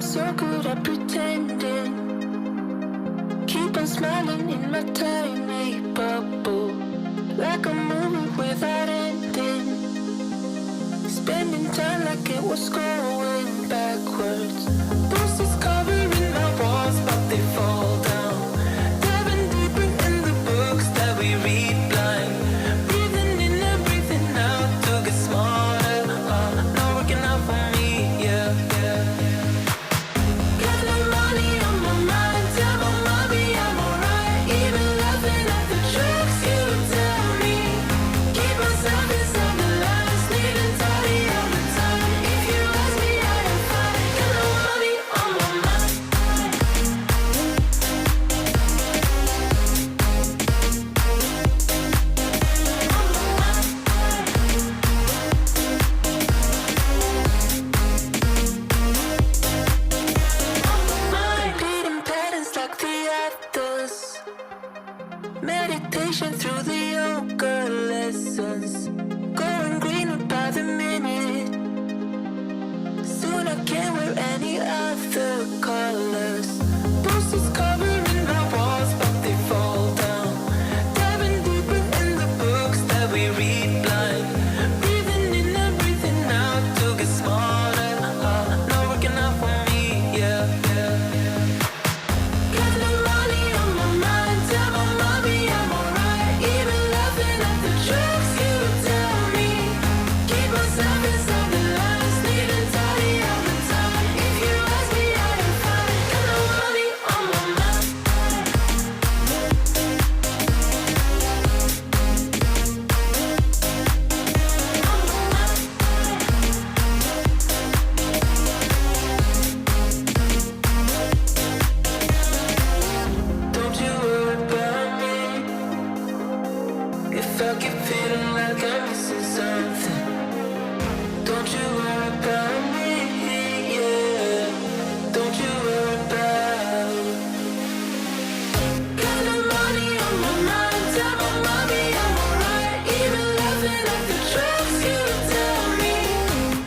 so good at pretending. Keep on smiling in my tiny bubble, like a movie without ending. Spending time like it was going backwards. Posters covering my walls, but they fall down. Diving deeper in the books that we read blind. Breathing in and breathing out to get smarter. Not working out for me, yeah, yeah. Got no money on my mind. Tell my mommy I'm alright. Even laughing at the jokes you tell me. Keep myself inside the lines. Needing tidy all the time. If you ask me, I am fine. Got no money on my mind. Repeating patterns like the others. Meditation through the yoga lessons. Going greener by the minute. Soon I can't wear any other colors. Posters covering my walls, but they fall down. Diving deeper in the books that we read blind. Breathing in and breathing out to get smarter. Not working out for me, yeah, yeah. Got no money on my mind. Tell my mommy I'm alright. Even laughing at the jokes you tell me. Keep myself inside the lines. Needing tidy all the time. If you ask me, I am fine. Got no money on my mind. Don't you worry about me. If I keep feeling like I'm missing something, don't you worry about me, yeah. Don't you worry about. Got no money on my mind. Tell my mommy I'm alright. Even laughing at the jokes you tell me.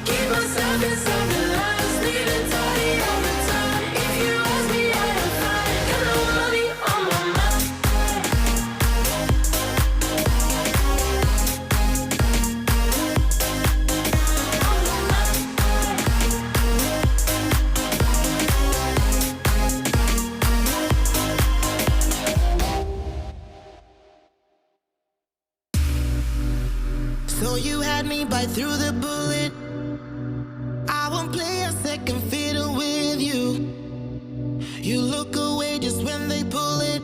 Keep myself inside the lines. Needing tidy all the time. If you ask me, I am fine. Got no money on my mind. So you had me bite through the bullet. I won't play a second fiddle with you. You look away just when they pull it.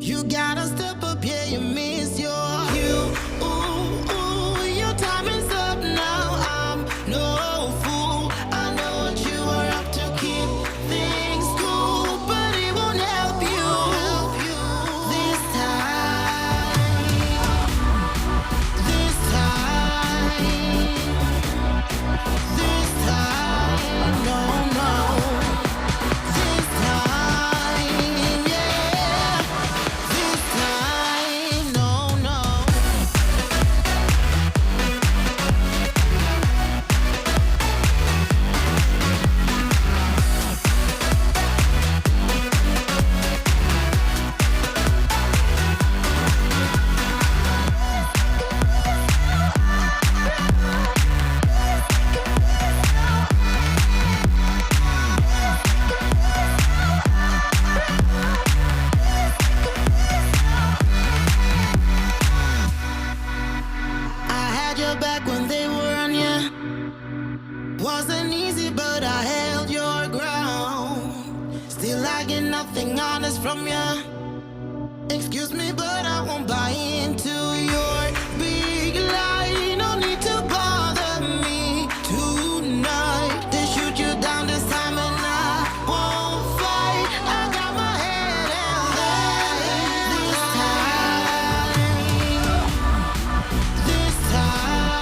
You gotta step up, yeah, you miss your cue. Ooh, ooh, your time is up now. I'm no fool. I know what you are up to. Keep things cool, but it won't help you. This time. This time, no, no. This time, yeah. This time, no, no. I had your back when they were on ya. Wasn't easy, but I held your ground. Still I get nothing honest from ya. Excuse me, but I won't buy into your big lie. No need to bother me tonight. They shoot you down this time and I won't fight. I got my head held high. This time.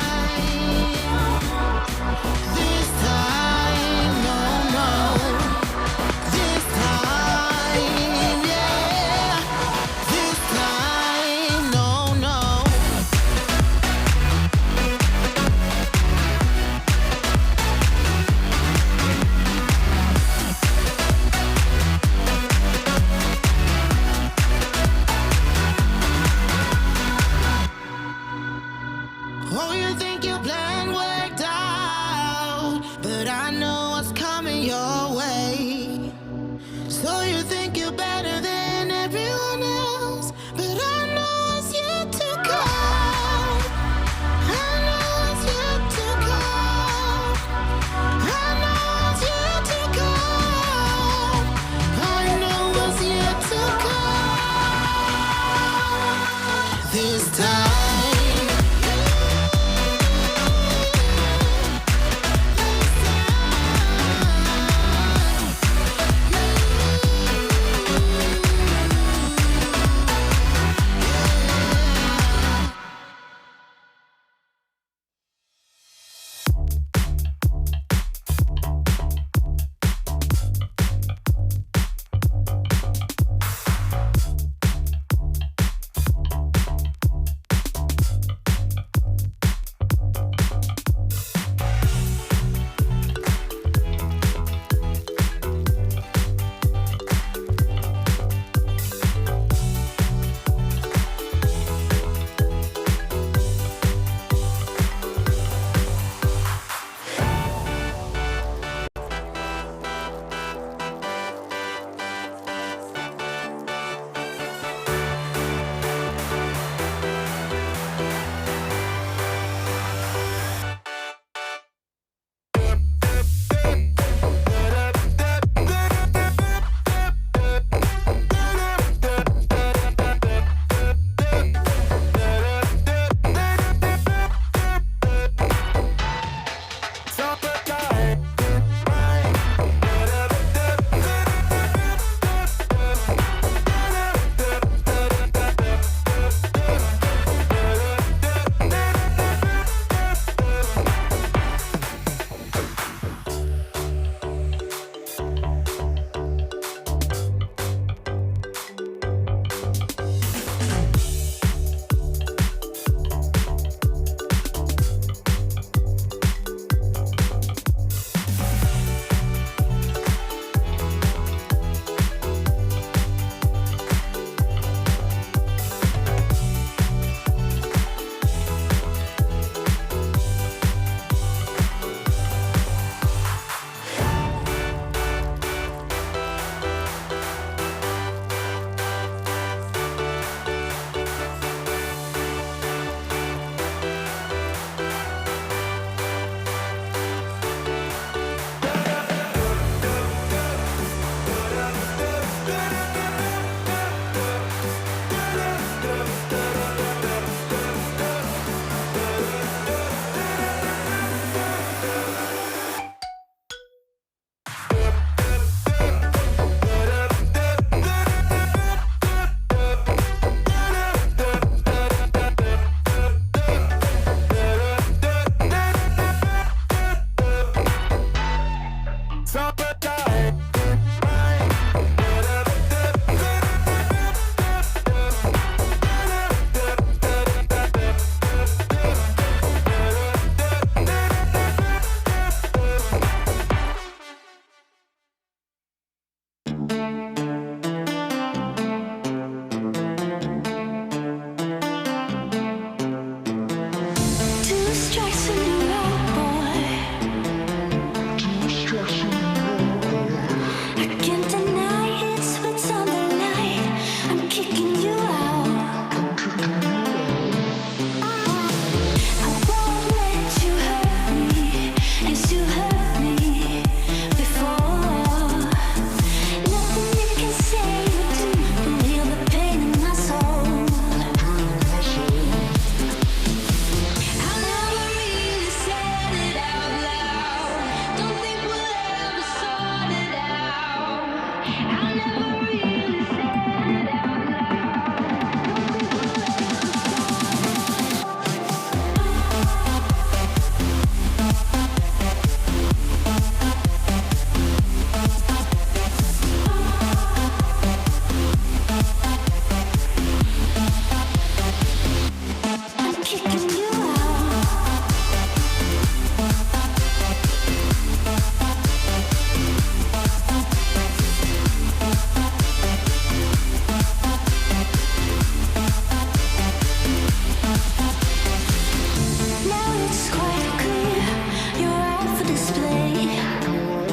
This time, no, no. This time, yeah. This time.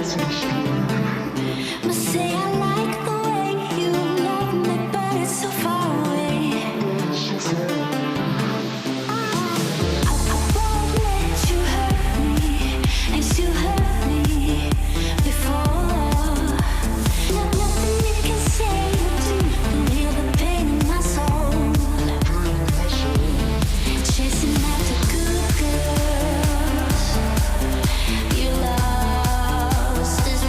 Must say I like the way you love me, but it's so far away. I won't let you hurt me, and you hurt me before. Nothing you can say or do will heal the pain in my soul. Chasing after good girls, you lost this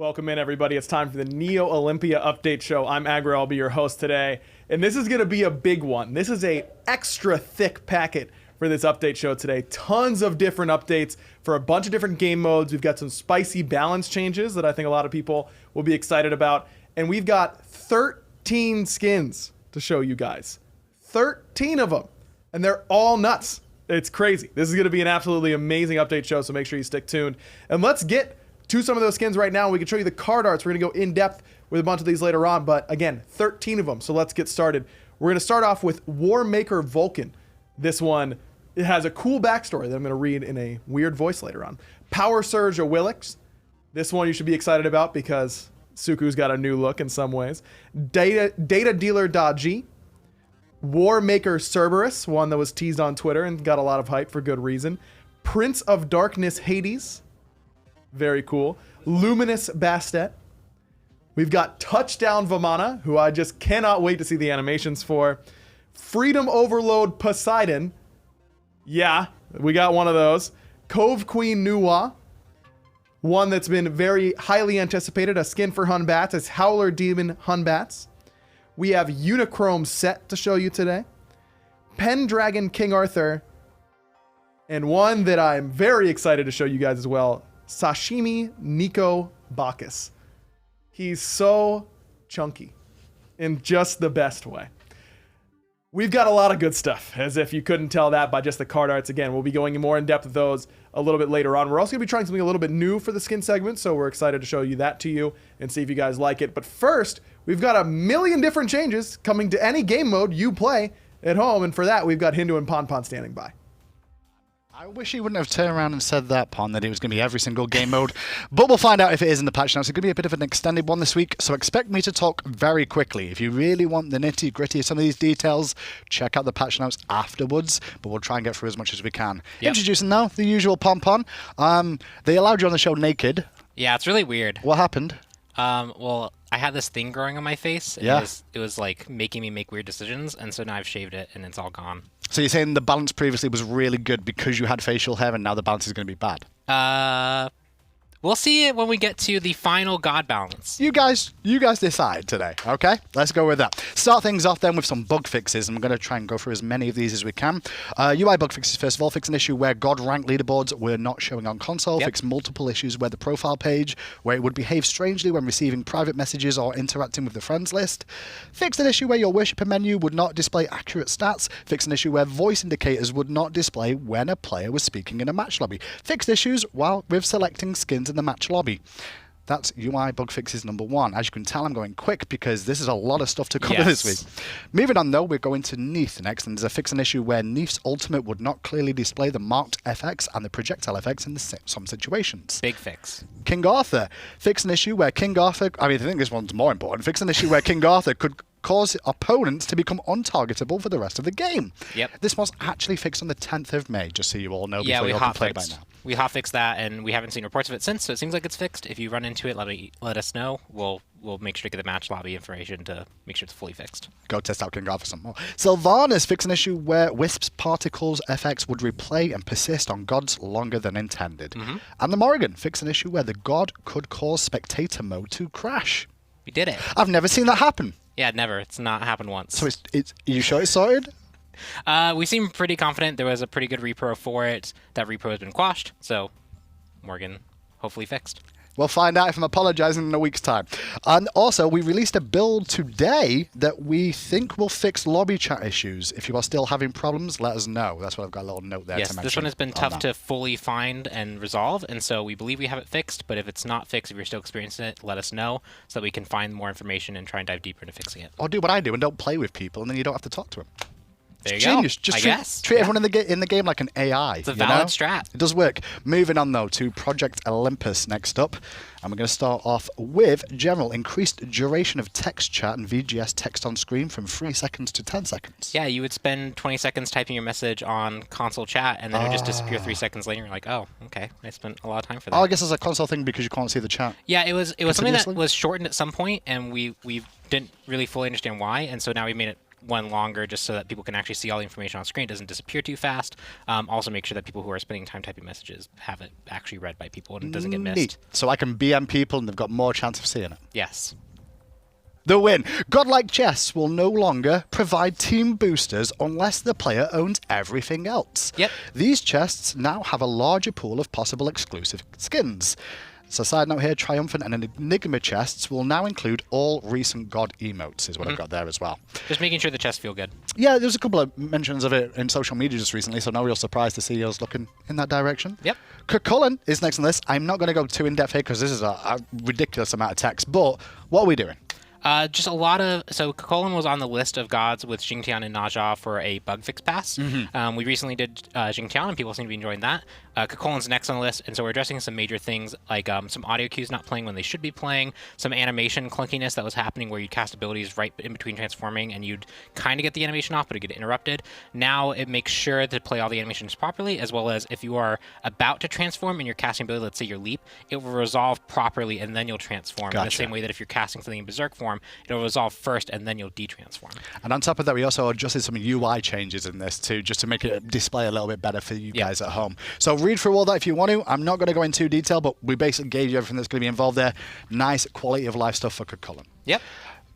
Welcome in, everybody. It's time for the Neo Olympia update show. I'm Agro. I'll be your host today. And this is going to be a big one. This is a extra thick packet for this update show today. Tons of different updates for a bunch of different game modes. We've got some spicy balance changes that I think a lot of people will be excited about. And we've got 13 skins to show you guys. 13 of them. And they're all nuts. It's crazy. This is going to be an absolutely amazing update show, so make sure you stick tuned. And let's get to some of those skins right now. We can show you the card arts. We're going to go in depth with a bunch of these later on, but again, 13 of them. So let's get started. We're going to start off with Warmaker Vulcan. This one, it has a cool backstory that I'm going to read in a weird voice later on. Power Surge Awilix. This one you should be excited about because Suku's got a new look in some ways. Data Dealer Daji. Warmaker Cerberus, one that was teased on Twitter and got a lot of hype for good reason. Prince of Darkness Hades. Very cool. Luminous Bastet. We've got Touchdown Vamana, who I just cannot wait to see the animations for. Freedom Overload Poseidon. Yeah, we got one of those. Cove Queen Nuwa. One that's been very highly anticipated. A skin for Hunbats. It's Howler Demon Hunbats. We have Unichrome Set to show you today. Pendragon King Arthur. And one that I'm very excited to show you guys as well. Sashimi Nico Bacchus. He's so chunky in just the best way. We've got a lot of good stuff, as if you couldn't tell that by just the card arts. Again, we'll be going more in depth with those a little bit later on. We're also going to be trying something a little bit new for the skin segment, so we're excited to show you that to you and see if you guys like it. But first, we've got a million different changes coming to any game mode you play at home, and for that, we've got Hindu and Ponpon standing by. I wish he wouldn't have turned around and said that, Pon, that it was going to be every single game mode. But we'll find out if it is in the patch notes. It's going to be a bit of an extended one this week, so expect me to talk very quickly. If you really want the nitty-gritty of some of these details, check out the patch notes afterwards, but we'll try and get through as much as we can. Yep. Introducing now the usual Pon. They allowed you on the show naked. Yeah, it's really weird. What happened? Well, I had this thing growing on my face. And it was like making me make weird decisions, and so now I've shaved it, and it's all gone. So you're saying the balance previously was really good because you had facial hair, and now the balance is going to be bad? We'll see it when we get to the final God balance. You guys decide today, okay? Let's go with that. Start things off then with some bug fixes, and we're going to try and go through as many of these as we can. UI bug fixes, first of all. Fix an issue where God rank leaderboards were not showing on console. Fix multiple issues where the profile page, where it would behave strangely when receiving private messages or interacting with the friends list. Fix an issue where your worshipper menu would not display accurate stats. Fix an issue where voice indicators would not display when a player was speaking in a match lobby. Fixed issues while with selecting skins in the match lobby. That's UI bug fixes number 1. As you can tell, I'm going quick because this is a lot of stuff to cover this week. Moving on, though, we're going to Neath next, and there's a fix an issue where Neath's ultimate would not clearly display the marked FX and the projectile FX in some situations. Big fix. King Arthur. Fix an issue where King Arthur... I mean, I think this one's more important. Fix an issue where King Arthur could cause opponents to become untargetable for the rest of the game. This was actually fixed on the 10th of May, just so you all know before you all complain about it now. We hotfixed that, and we haven't seen reports of it since, so it seems like it's fixed. If you run into it, let us know. We'll make sure to get the match lobby information to make sure it's fully fixed. Go test out King Arthur some more. Sylvanas fix an issue where Wisp's particles FX would replay and persist on gods longer than intended. And the Morrigan fix an issue where the god could cause spectator mode to crash. We did it. I've never seen that happen. Yeah, never. It's not happened once. So are you sure it's sorted? We seem pretty confident. There was a pretty good repro for it. That repro has been quashed, so Morgan hopefully fixed. We'll find out if I'm apologizing in a week's time. And also, we released a build today that we think will fix lobby chat issues. If you are still having problems, let us know. That's what I've got a little note there to mention. Yes, this one has been tough to fully find and resolve, and so we believe we have it fixed, but if it's not fixed, if you're still experiencing it, let us know so that we can find more information and try and dive deeper into fixing it. Or do what I do and don't play with people, and then you don't have to talk to them. There you Genius. go. Just treat everyone in the game like an AI. It's a valid strat. It does work. Moving on, though, to Project Olympus next up. And we're going to start off with general increased duration of text chat and VGS text on screen from 3 seconds to 10 seconds. Yeah, you would spend 20 seconds typing your message on console chat, and then it would just disappear 3 seconds later. You're like, oh, okay, I spent a lot of time for that. Oh, I guess it's a console thing because you can't see the chat. Yeah, it was something that was shortened at some point, and we didn't really fully understand why, and so now we made it one longer just so that people can actually see all the information on screen. It doesn't disappear too fast. Also make sure that people who are spending time typing messages have it actually read by people and it doesn't get missed. Neat. So I can BM people and they've got more chance of seeing it. Yes. The win. Godlike Chests will no longer provide team boosters unless the player owns everything else. Yep. These chests now have a larger pool of possible exclusive skins. So side note here, Triumphant and Enigma chests will now include all recent God emotes, is what I've got there as well. Just making sure the chests feel good. Yeah, there's a couple of mentions of it in social media just recently, so no real surprise to see us looking in that direction. Yep. Kukulcan is next on this. I'm not going to go too in-depth here because this is a ridiculous amount of text, but what are we doing? Just a lot of... So, Kukulcan was on the list of gods with Xingtian and Naja for a bug fix pass. We recently did Xingtian, and people seem to be enjoying that. Kukulcan's next on the list, and so we're addressing some major things, like some audio cues not playing when they should be playing, some animation clunkiness that was happening where you'd cast abilities right in between transforming, and you'd kind of get the animation off, but it'd get interrupted. Now, it makes sure to play all the animations properly, as well as if you are about to transform and you're casting ability, let's say your leap, it will resolve properly, and then you'll transform. Gotcha. In the same way that if you're casting something in Berserk form, it'll resolve first, and then you'll de-transform. And on top of that, we also adjusted some UI changes in this too, just to make it display a little bit better for you guys at home. So read through all that if you want to. I'm not going to go into detail, but we basically gave you everything that's going to be involved there. Nice quality of life stuff for Kukulcan. Yep.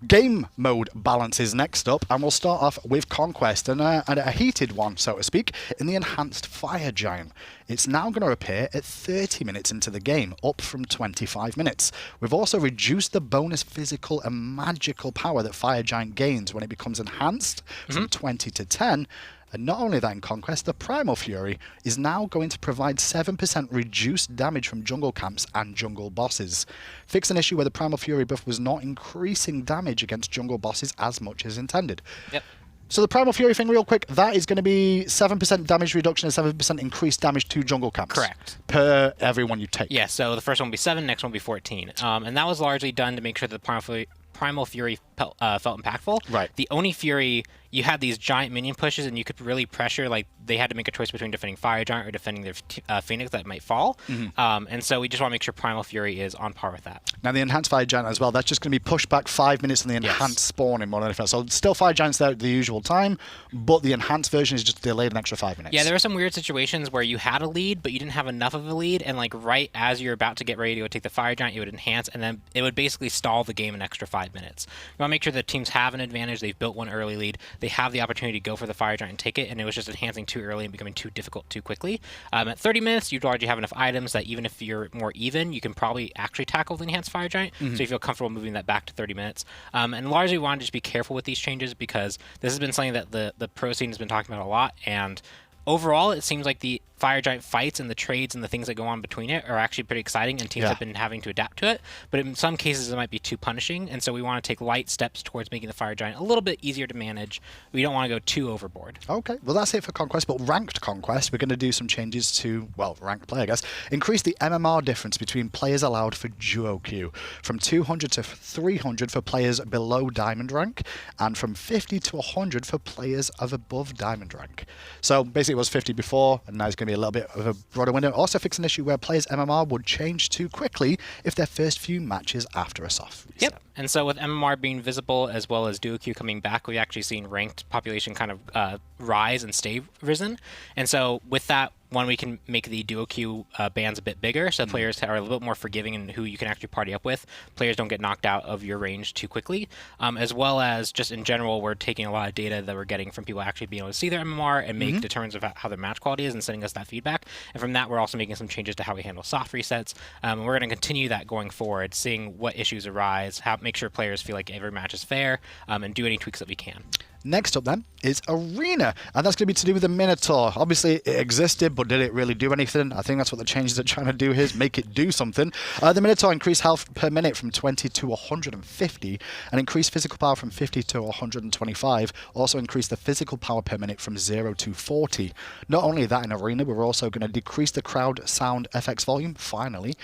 Game mode balance is next up, and we'll start off with Conquest, and a heated one, so to speak, in the enhanced Fire Giant. It's now going to appear at 30 minutes into the game, up from 25 minutes. We've also reduced the bonus physical and magical power that Fire Giant gains when it becomes enhanced from 20 to 10. And not only that, in Conquest, the Primal Fury is now going to provide 7% reduced damage from jungle camps and jungle bosses. Fix an issue where the Primal Fury buff was not increasing damage against jungle bosses as much as intended. Yep. So the Primal Fury thing, real quick, that is going to be 7% damage reduction and 7% increased damage to jungle camps. Correct. Per every one you take. Yeah, so the first one will be 7, next one will be 14. And that was largely done to make sure that the Primal Fury felt impactful. Right. The Oni Fury, you had these giant minion pushes, and you could really pressure, like, they had to make a choice between defending Fire Giant or defending their Phoenix that might fall. And so we just want to make sure Primal Fury is on par with that. Now, the Enhanced Fire Giant as well, that's just going to be pushed back 5 minutes on the Enhanced spawning more than anything else. So still Fire Giants there at the usual time, but the Enhanced version is just delayed an extra 5 minutes. Yeah, there were some weird situations where you had a lead, but you didn't have enough of a lead, and, like, right as you're about to get ready to go take the Fire Giant, it would enhance, and then it would basically stall the game an extra 5 minutes. You want to make sure that teams have an advantage. They've built one early lead. They have the opportunity to go for the Fire Giant and take it, and it was just enhancing too early and becoming too difficult too quickly. At 30 minutes, you'd already have enough items that even if you're more even, you can probably actually tackle the Enhanced Fire Giant, so you feel comfortable moving that back to 30 minutes. And largely, we want to just be careful with these changes because this has been something that the pro scene has been talking about a lot, and overall, it seems like the Fire Giant fights and the trades and the things that go on between it are actually pretty exciting, and teams have been having to adapt to it. But in some cases, it might be too punishing, and so we want to take light steps towards making the Fire Giant a little bit easier to manage. We don't want to go too overboard. Okay, well, that's it for Conquest, but Ranked Conquest, we're going to do some changes to, well, ranked play, I guess. Increase the MMR difference between players allowed for duo queue from 200 to 300 for players below Diamond rank, and from 50 to 100 for players of above Diamond rank. So basically, it was 50 before, and now it's going to be a little bit of a broader window. Also fix an issue where players' MMR would change too quickly if their first few matches after a soft reset. Yep. And so with MMR being visible as well as duo queue coming back, we've actually seen ranked population kind of rise and stay risen. And so with that, one, we can make the duo queue bands a bit bigger, so players are a little bit more forgiving in who you can actually party up with. Players don't get knocked out of your range too quickly, as well as just in general, we're taking a lot of data that we're getting from people actually being able to see their MMR and make determinants of how their match quality is and sending us that feedback. And from that, we're also making some changes to how we handle soft resets. And we're going to continue that going forward, seeing what issues arise, make sure players feel like every match is fair, and do any tweaks that we can. Next up then is Arena, and that's going to be to do with the Minotaur. Obviously it existed, but did it really do anything? I think that's what the changes are trying to do here, is make it do something. The Minotaur increased health per minute from 20 to 150, and increased physical power from 50 to 125. Also increased the physical power per minute from 0 to 40. Not only that, in Arena, we're also going to decrease the crowd sound FX volume, finally.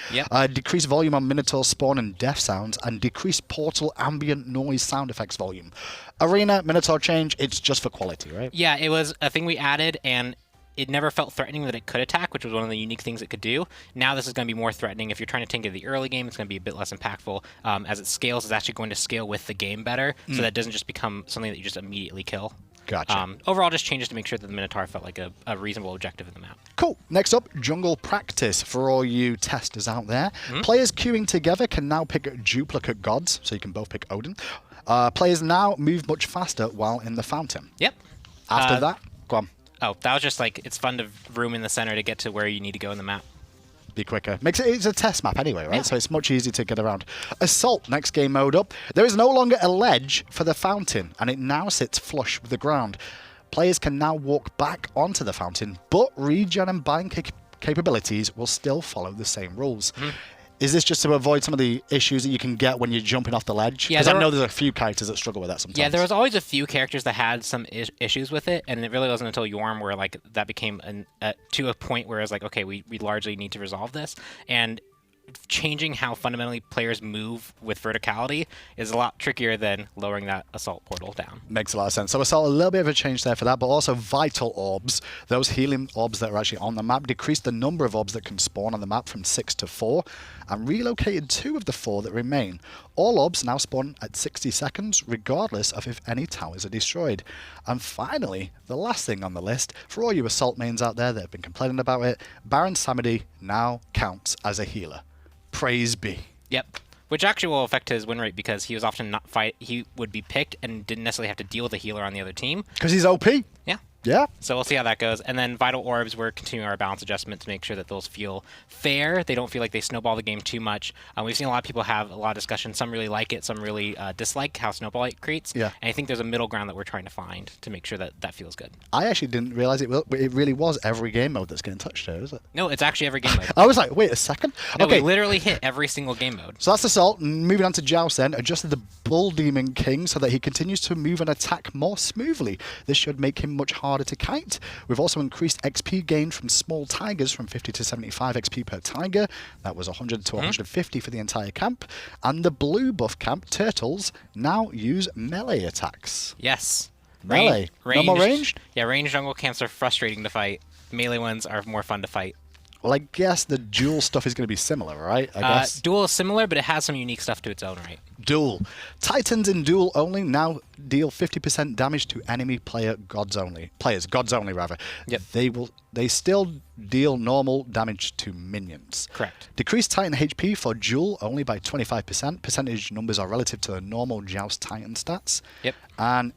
Decrease volume on Minotaur spawn and death sounds, and decrease portal ambient noise sound effects volume. Arena, Minotaur change, it's just for quality, right? Yeah, it was a thing we added, and it never felt threatening that it could attack, which was one of the unique things it could do. Now this is going to be more threatening. If you're trying to tank it in the early game, it's going to be a bit less impactful. As it scales, it's actually going to scale with the game better, so that doesn't just become something that you just immediately kill. Gotcha. Overall, just changes to make sure that the Minotaur felt like a reasonable objective in the map. Cool. Next up, jungle practice for all you testers out there. Players queuing together can now pick duplicate gods, so you can both pick Odin. Players now move much faster while in the fountain. Yep. After that, go on. Oh, that was just like, it's fun to room in the center to get to where you need to go in the map. Be quicker. It's a test map anyway, right? Yeah. So it's much easier to get around. Assault, next game mode up. There is no longer a ledge for the fountain, and it now sits flush with the ground. Players can now walk back onto the fountain, but regen and bind capabilities will still follow the same rules. Is this just to avoid some of the issues that you can get when you're jumping off the ledge? Yeah, because I know there's a few characters that struggle with that sometimes. Yeah, there was always a few characters that had some issues with it, and it really wasn't until Yorm where like that became to a point where it was like, okay, we largely need to resolve this. And changing how fundamentally players move with verticality is a lot trickier than lowering that assault portal down. Makes a lot of sense. So assault, a little bit of a change there for that, but also vital orbs, those healing orbs that are actually on the map, decreased the number of orbs that can spawn on the map from 6 to 4, and relocated 2 of the 4 that remain. All orbs now spawn at 60 seconds, regardless of if any towers are destroyed. And finally, the last thing on the list, for all you assault mains out there that have been complaining about it, Baron Samedi now counts as a healer. Praise be. Yep. Which actually will affect his win rate because he was often not he would be picked and didn't necessarily have to deal with a healer on the other team. Because he's OP. Yeah. Yeah. So we'll see how that goes. And then Vital Orbs, we're continuing our balance adjustment to make sure that those feel fair. They don't feel like they snowball the game too much. We've seen a lot of people have a lot of discussion. Some really like it. Some really dislike how snowball it creates. Yeah. And I think there's a middle ground that we're trying to find to make sure that that feels good. I actually didn't realize it really was every game mode that's getting touched there, is it? No, it's actually every game mode. I was like, wait a second. No, Okay. we literally hit every single game mode. So that's Assault. Moving on to Joust then, adjusted the Bull Demon King so that he continues to move and attack more smoothly. This should make him much harder to kite. We've also increased XP gain from small tigers from 50 to 75 XP per tiger. That was 100 to 150 for the entire camp. And the blue buff camp, Turtles, now use melee attacks. Yes. Melee. No more ranged? Yeah, ranged jungle camps are frustrating to fight. Melee ones are more fun to fight. Well, I guess the duel stuff is going to be similar, right? I guess. Duel is similar, but it has some unique stuff to its own right. Duel. Titans in Duel only now deal 50% damage to enemy gods only. Yep. They still deal normal damage to minions. Correct. Decrease Titan HP for Duel only by 25%. Percentage numbers are relative to the normal Joust Titan stats. Yep. And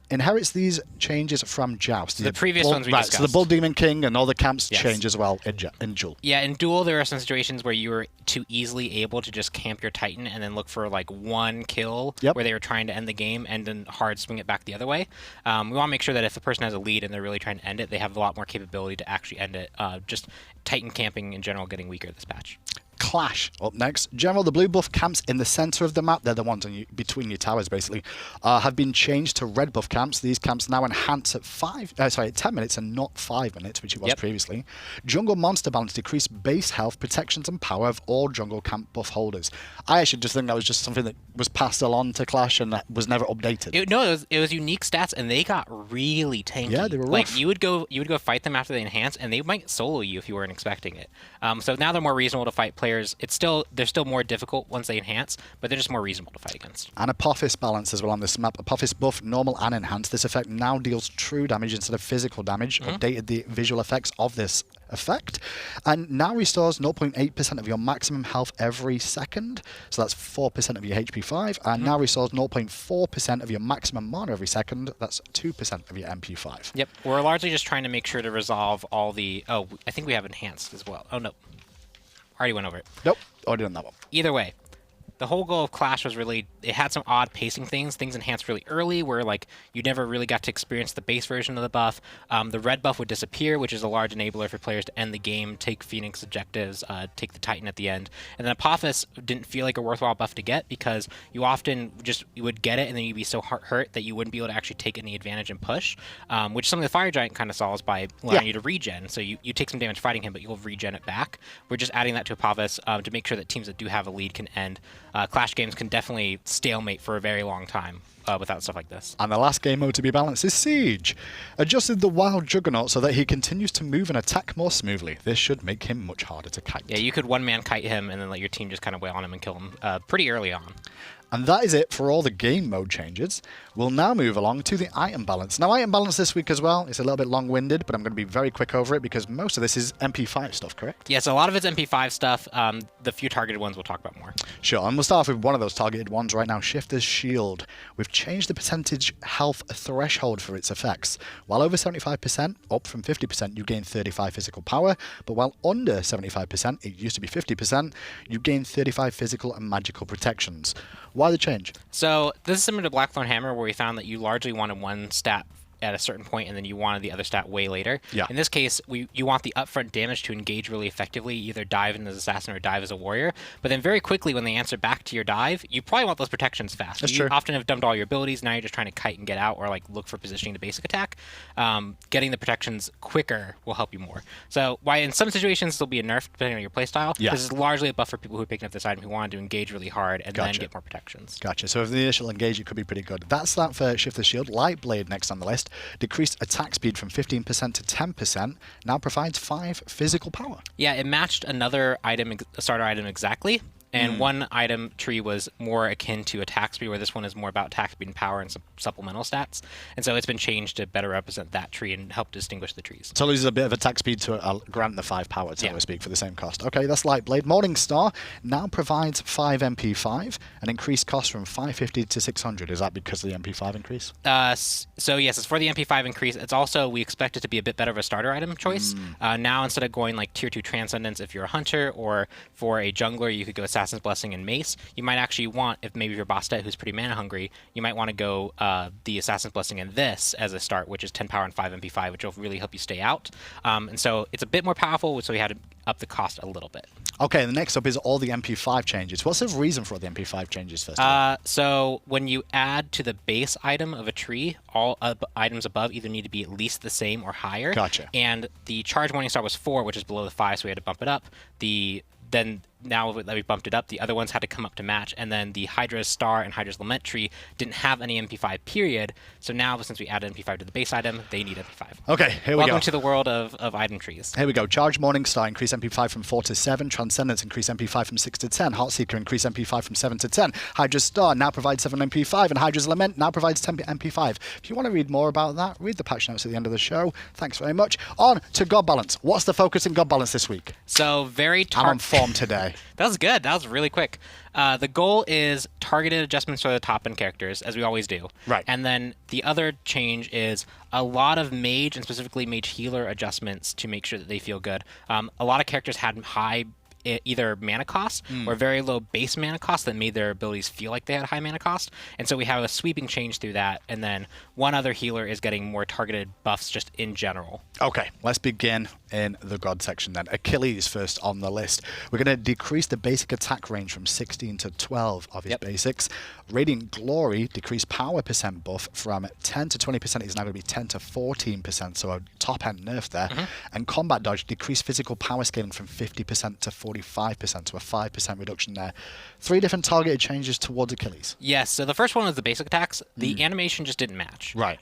inherits these changes from Joust. The previous ones we discussed. So the Bull Demon King and all the camps Yes. change as well in Duel. Yeah, in Duel there are some situations where you were too easily able to just camp your Titan and then look for like one kill where they were trying to end the game and then hard swing it back the other way. We want to make sure that if a person has a lead and they're really trying to end it, they have a lot more capability to actually end it. Just Titan camping in general getting weaker this patch. Clash up next. General, the blue buff camps in the center of the map, they're the ones between your towers basically, have been changed to red buff camps. These camps now enhance at 10 minutes and not 5 minutes, which it was previously. Jungle monster balance decrease base health, protections and power of all jungle camp buff holders. I actually just think that was just something that was passed along to Clash and that was never updated. It was unique stats and they got really tanky. Yeah, they were rough. Like you would go fight them after they enhance and they might solo you if you weren't expecting it. So now they're more reasonable to fight players. They're still more difficult once they enhance, but they're just more reasonable to fight against. And Apophis balance as well on this map. Apophis buff, normal and enhanced. This effect now deals true damage instead of physical damage. Updated the visual effects of this effect. And now restores 0.8% of your maximum health every second. So that's 4% of your HP 5. And now restores 0.4% of your maximum mana every second. That's 2% of your MP 5. Yep. We're largely just trying to make sure to resolve all the... Oh, I think we have enhanced as well. Oh, no. Already went over it. Nope, already done that one. Either way, the whole goal of Clash was really, it had some odd pacing things. Things enhanced really early where like you never really got to experience the base version of the buff. The red buff would disappear, which is a large enabler for players to end the game, take Phoenix objectives, take the Titan at the end. And then Apophis didn't feel like a worthwhile buff to get because you often you would get it and then you'd be so hurt that you wouldn't be able to actually take any advantage and push, which some of the Fire Giant kind of solves by allowing you to regen. So you take some damage fighting him, but you'll regen it back. We're just adding that to Apophis to make sure that teams that do have a lead can end. Clash games can definitely stalemate for a very long time. without stuff like this. And the last game mode to be balanced is Siege. Adjusted the Wild Juggernaut so that he continues to move and attack more smoothly. This should make him much harder to kite. Yeah, you could one-man kite him and then let your team just kind of wail on him and kill him pretty early on. And that is it for all the game mode changes. We'll now move along to the item balance. Now, item balance this week as well, it's a little bit long-winded, but I'm going to be very quick over it because most of this is MP5 stuff, correct? Yes, a lot of it's MP5 stuff. The few targeted ones we'll talk about more. Sure, and we'll start off with one of those targeted ones right now, Shifter's Shield. We've changed the percentage health threshold for its effects. While over 75%, up from 50%, you gain 35 physical power, but while under 75%, it used to be 50%, you gain 35 physical and magical protections. Why the change? So this is similar to Blackthorn Hammer, where we found that you largely wanted one stat at a certain point, and then you wanted the other stat way later. Yeah. In this case, you want the upfront damage to engage really effectively, either dive in as assassin or dive as a warrior. But then very quickly, when they answer back to your dive, you probably want those protections fast. That's you true. often have dumped all your abilities. Now you're just trying to kite and get out, or like look for positioning to basic attack. Getting the protections quicker will help you more. So why in some situations there'll be a nerf depending on your playstyle. Yeah. This is largely a buff for people who are picking up this item who want to engage really hard and Gotcha. then get more protections. Gotcha. So if the initial engage, it could be pretty good. That's that for Shifter's Shield. Lightblade next on the list. Decreased attack speed from 15% to 10%. Now provides 5 physical power. Yeah, it matched another item, starter item exactly. And one item tree was more akin to attack speed, where this one is more about attack speed and power and some supplemental stats. And so it's been changed to better represent that tree and help distinguish the trees. So loses a bit of attack speed to grant the 5 power, so to speak, for the same cost. Okay, that's Lightblade. Morningstar now provides 5 MP5, an increased cost from 550 to 600. Is that because of the MP5 increase? So yes, it's for the MP5 increase. It's also, we expect it to be a bit better of a starter item choice. Now instead of going like tier 2 Transcendence if you're a hunter, or for a jungler you could go Assassin's Blessing and Mace. You might actually want, if maybe you're Bastet who's pretty mana hungry, you might want to go the Assassin's Blessing and this as a start, which is 10 power and 5 MP5, which will really help you stay out. And so it's a bit more powerful, so we had to up the cost a little bit. Okay, the next up is all the MP5 changes. What's the reason for all the MP5 changes first? So when you add to the base item of a tree, all items above either need to be at least the same or higher. Gotcha. And the Charge Morningstar was 4, which is below the 5, so we had to bump it up. Then now that we bumped it up, the other ones had to come up to match, and then the Hydra's Star and Hydra's Lament tree didn't have any MP5 period, so now since we added MP5 to the base item, they need MP5. Okay, here we go. Welcome to the world of item trees. Here we go. Charge Morningstar, increase MP5 from 4 to 7. Transcendence, increase MP5 from 6 to 10. Heartseeker, increase MP5 from 7 to 10. Hydra's Star now provides 7 MP5, and Hydra's Lament now provides 10 MP5. If you want to read more about that, read the patch notes at the end of the show. Thanks very much. On to God Balance. What's the focus in God Balance this week? So very I'm on form today. That was good. That was really quick. The goal is targeted adjustments for the top-end characters, as we always do. Right. And then the other change is a lot of mage, and specifically mage healer adjustments to make sure that they feel good. A lot of characters had high either mana cost or very low base mana cost that made their abilities feel like they had high mana cost. And so we have a sweeping change through that. And then one other healer is getting more targeted buffs just in general. Okay, let's begin in the God section then. Achilles first on the list. We're going to decrease the basic attack range from 16 to 12 of his basics. Radiant Glory, decreased power percent buff from 10 to 20% is now going to be 10 to 14%, so a top end nerf there. And Combat Dodge, decreased physical power scaling from 50% to 45%, so a 5% reduction there. 3 different targeted changes towards Achilles. Yes, so the first one was the basic attacks. The animation just didn't match. Right.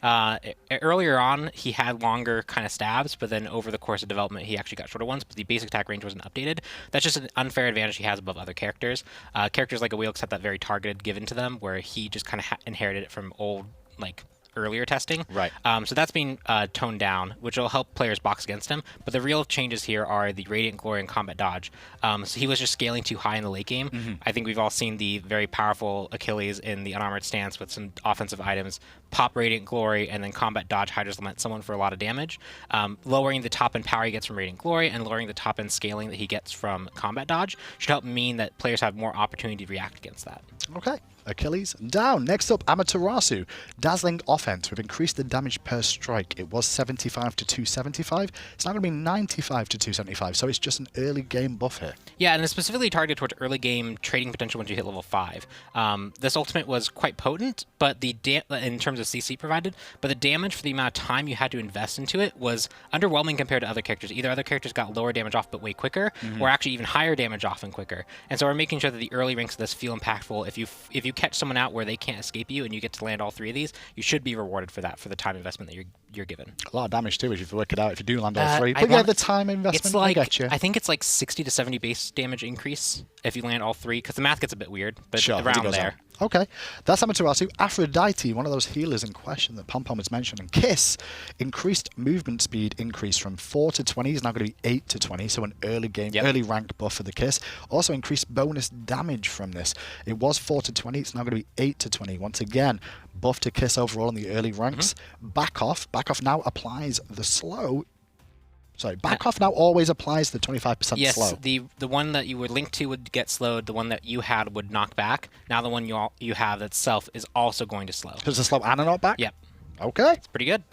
Earlier on, he had longer kind of stabs, but then over the course of development, he actually got shorter ones, but the basic attack range wasn't updated. That's just an unfair advantage he has above other characters. Characters like Awilix have that very targeted given to them, where he just kind of inherited it from old, like, earlier testing. Right. So that's being toned down, which will help players box against him. But the real changes here are the Radiant Glory and Combat Dodge. So he was just scaling too high in the late game. I think we've all seen the very powerful Achilles in the unarmored stance with some offensive items. Pop Radiant Glory and then Combat Dodge Hydra's Lament someone for a lot of damage. Lowering the top end power he gets from Radiant Glory and lowering the top end scaling that he gets from Combat Dodge should help mean that players have more opportunity to react against that. Okay. Achilles down. Next up, Amaterasu. Dazzling Offense. We've increased the damage per strike. It was 75 to 275. It's now going to be 95 to 275, so it's just an early game buff here. Yeah, and it's specifically targeted towards early game trading potential once you hit level 5. This ultimate was quite potent, but in terms of CC provided, but the damage for the amount of time you had to invest into it was underwhelming compared to other characters. Either other characters got lower damage off but way quicker, or actually even higher damage off and quicker. And so we're making sure that the early ranks of this feel impactful. If you you catch someone out where they can't escape you and you get to land all 3 of these, you should be rewarded for that, for the time investment that you're given. A lot of damage too, if you work it out, if you do land all 3. I But want- the time investment, It's like, I get you. I think it's like 60 to 70 base damage increase if you land all 3, because the math gets a bit weird, but Sure, as it around goes there. on. Okay, that's Amaterasu. Aphrodite, one of those healers in question that Pom Pom was mentioning. Kiss, increased movement speed increase from 4 to 20 is now going to be 8 to 20, so an early game, early rank buff for the Kiss. Also increased bonus damage from this. It was 4 to 20, it's now going to be 8 to 20. Once again, buff to Kiss overall in the early ranks. Back off now applies the slow. Sorry, back off now always applies the 25% Yes, slow. the one that you were linked to would get slowed. The one that you had would knock back. Now the one you have itself is also going to slow. Does the slow and a knockback? Yep, Okay. pretty good.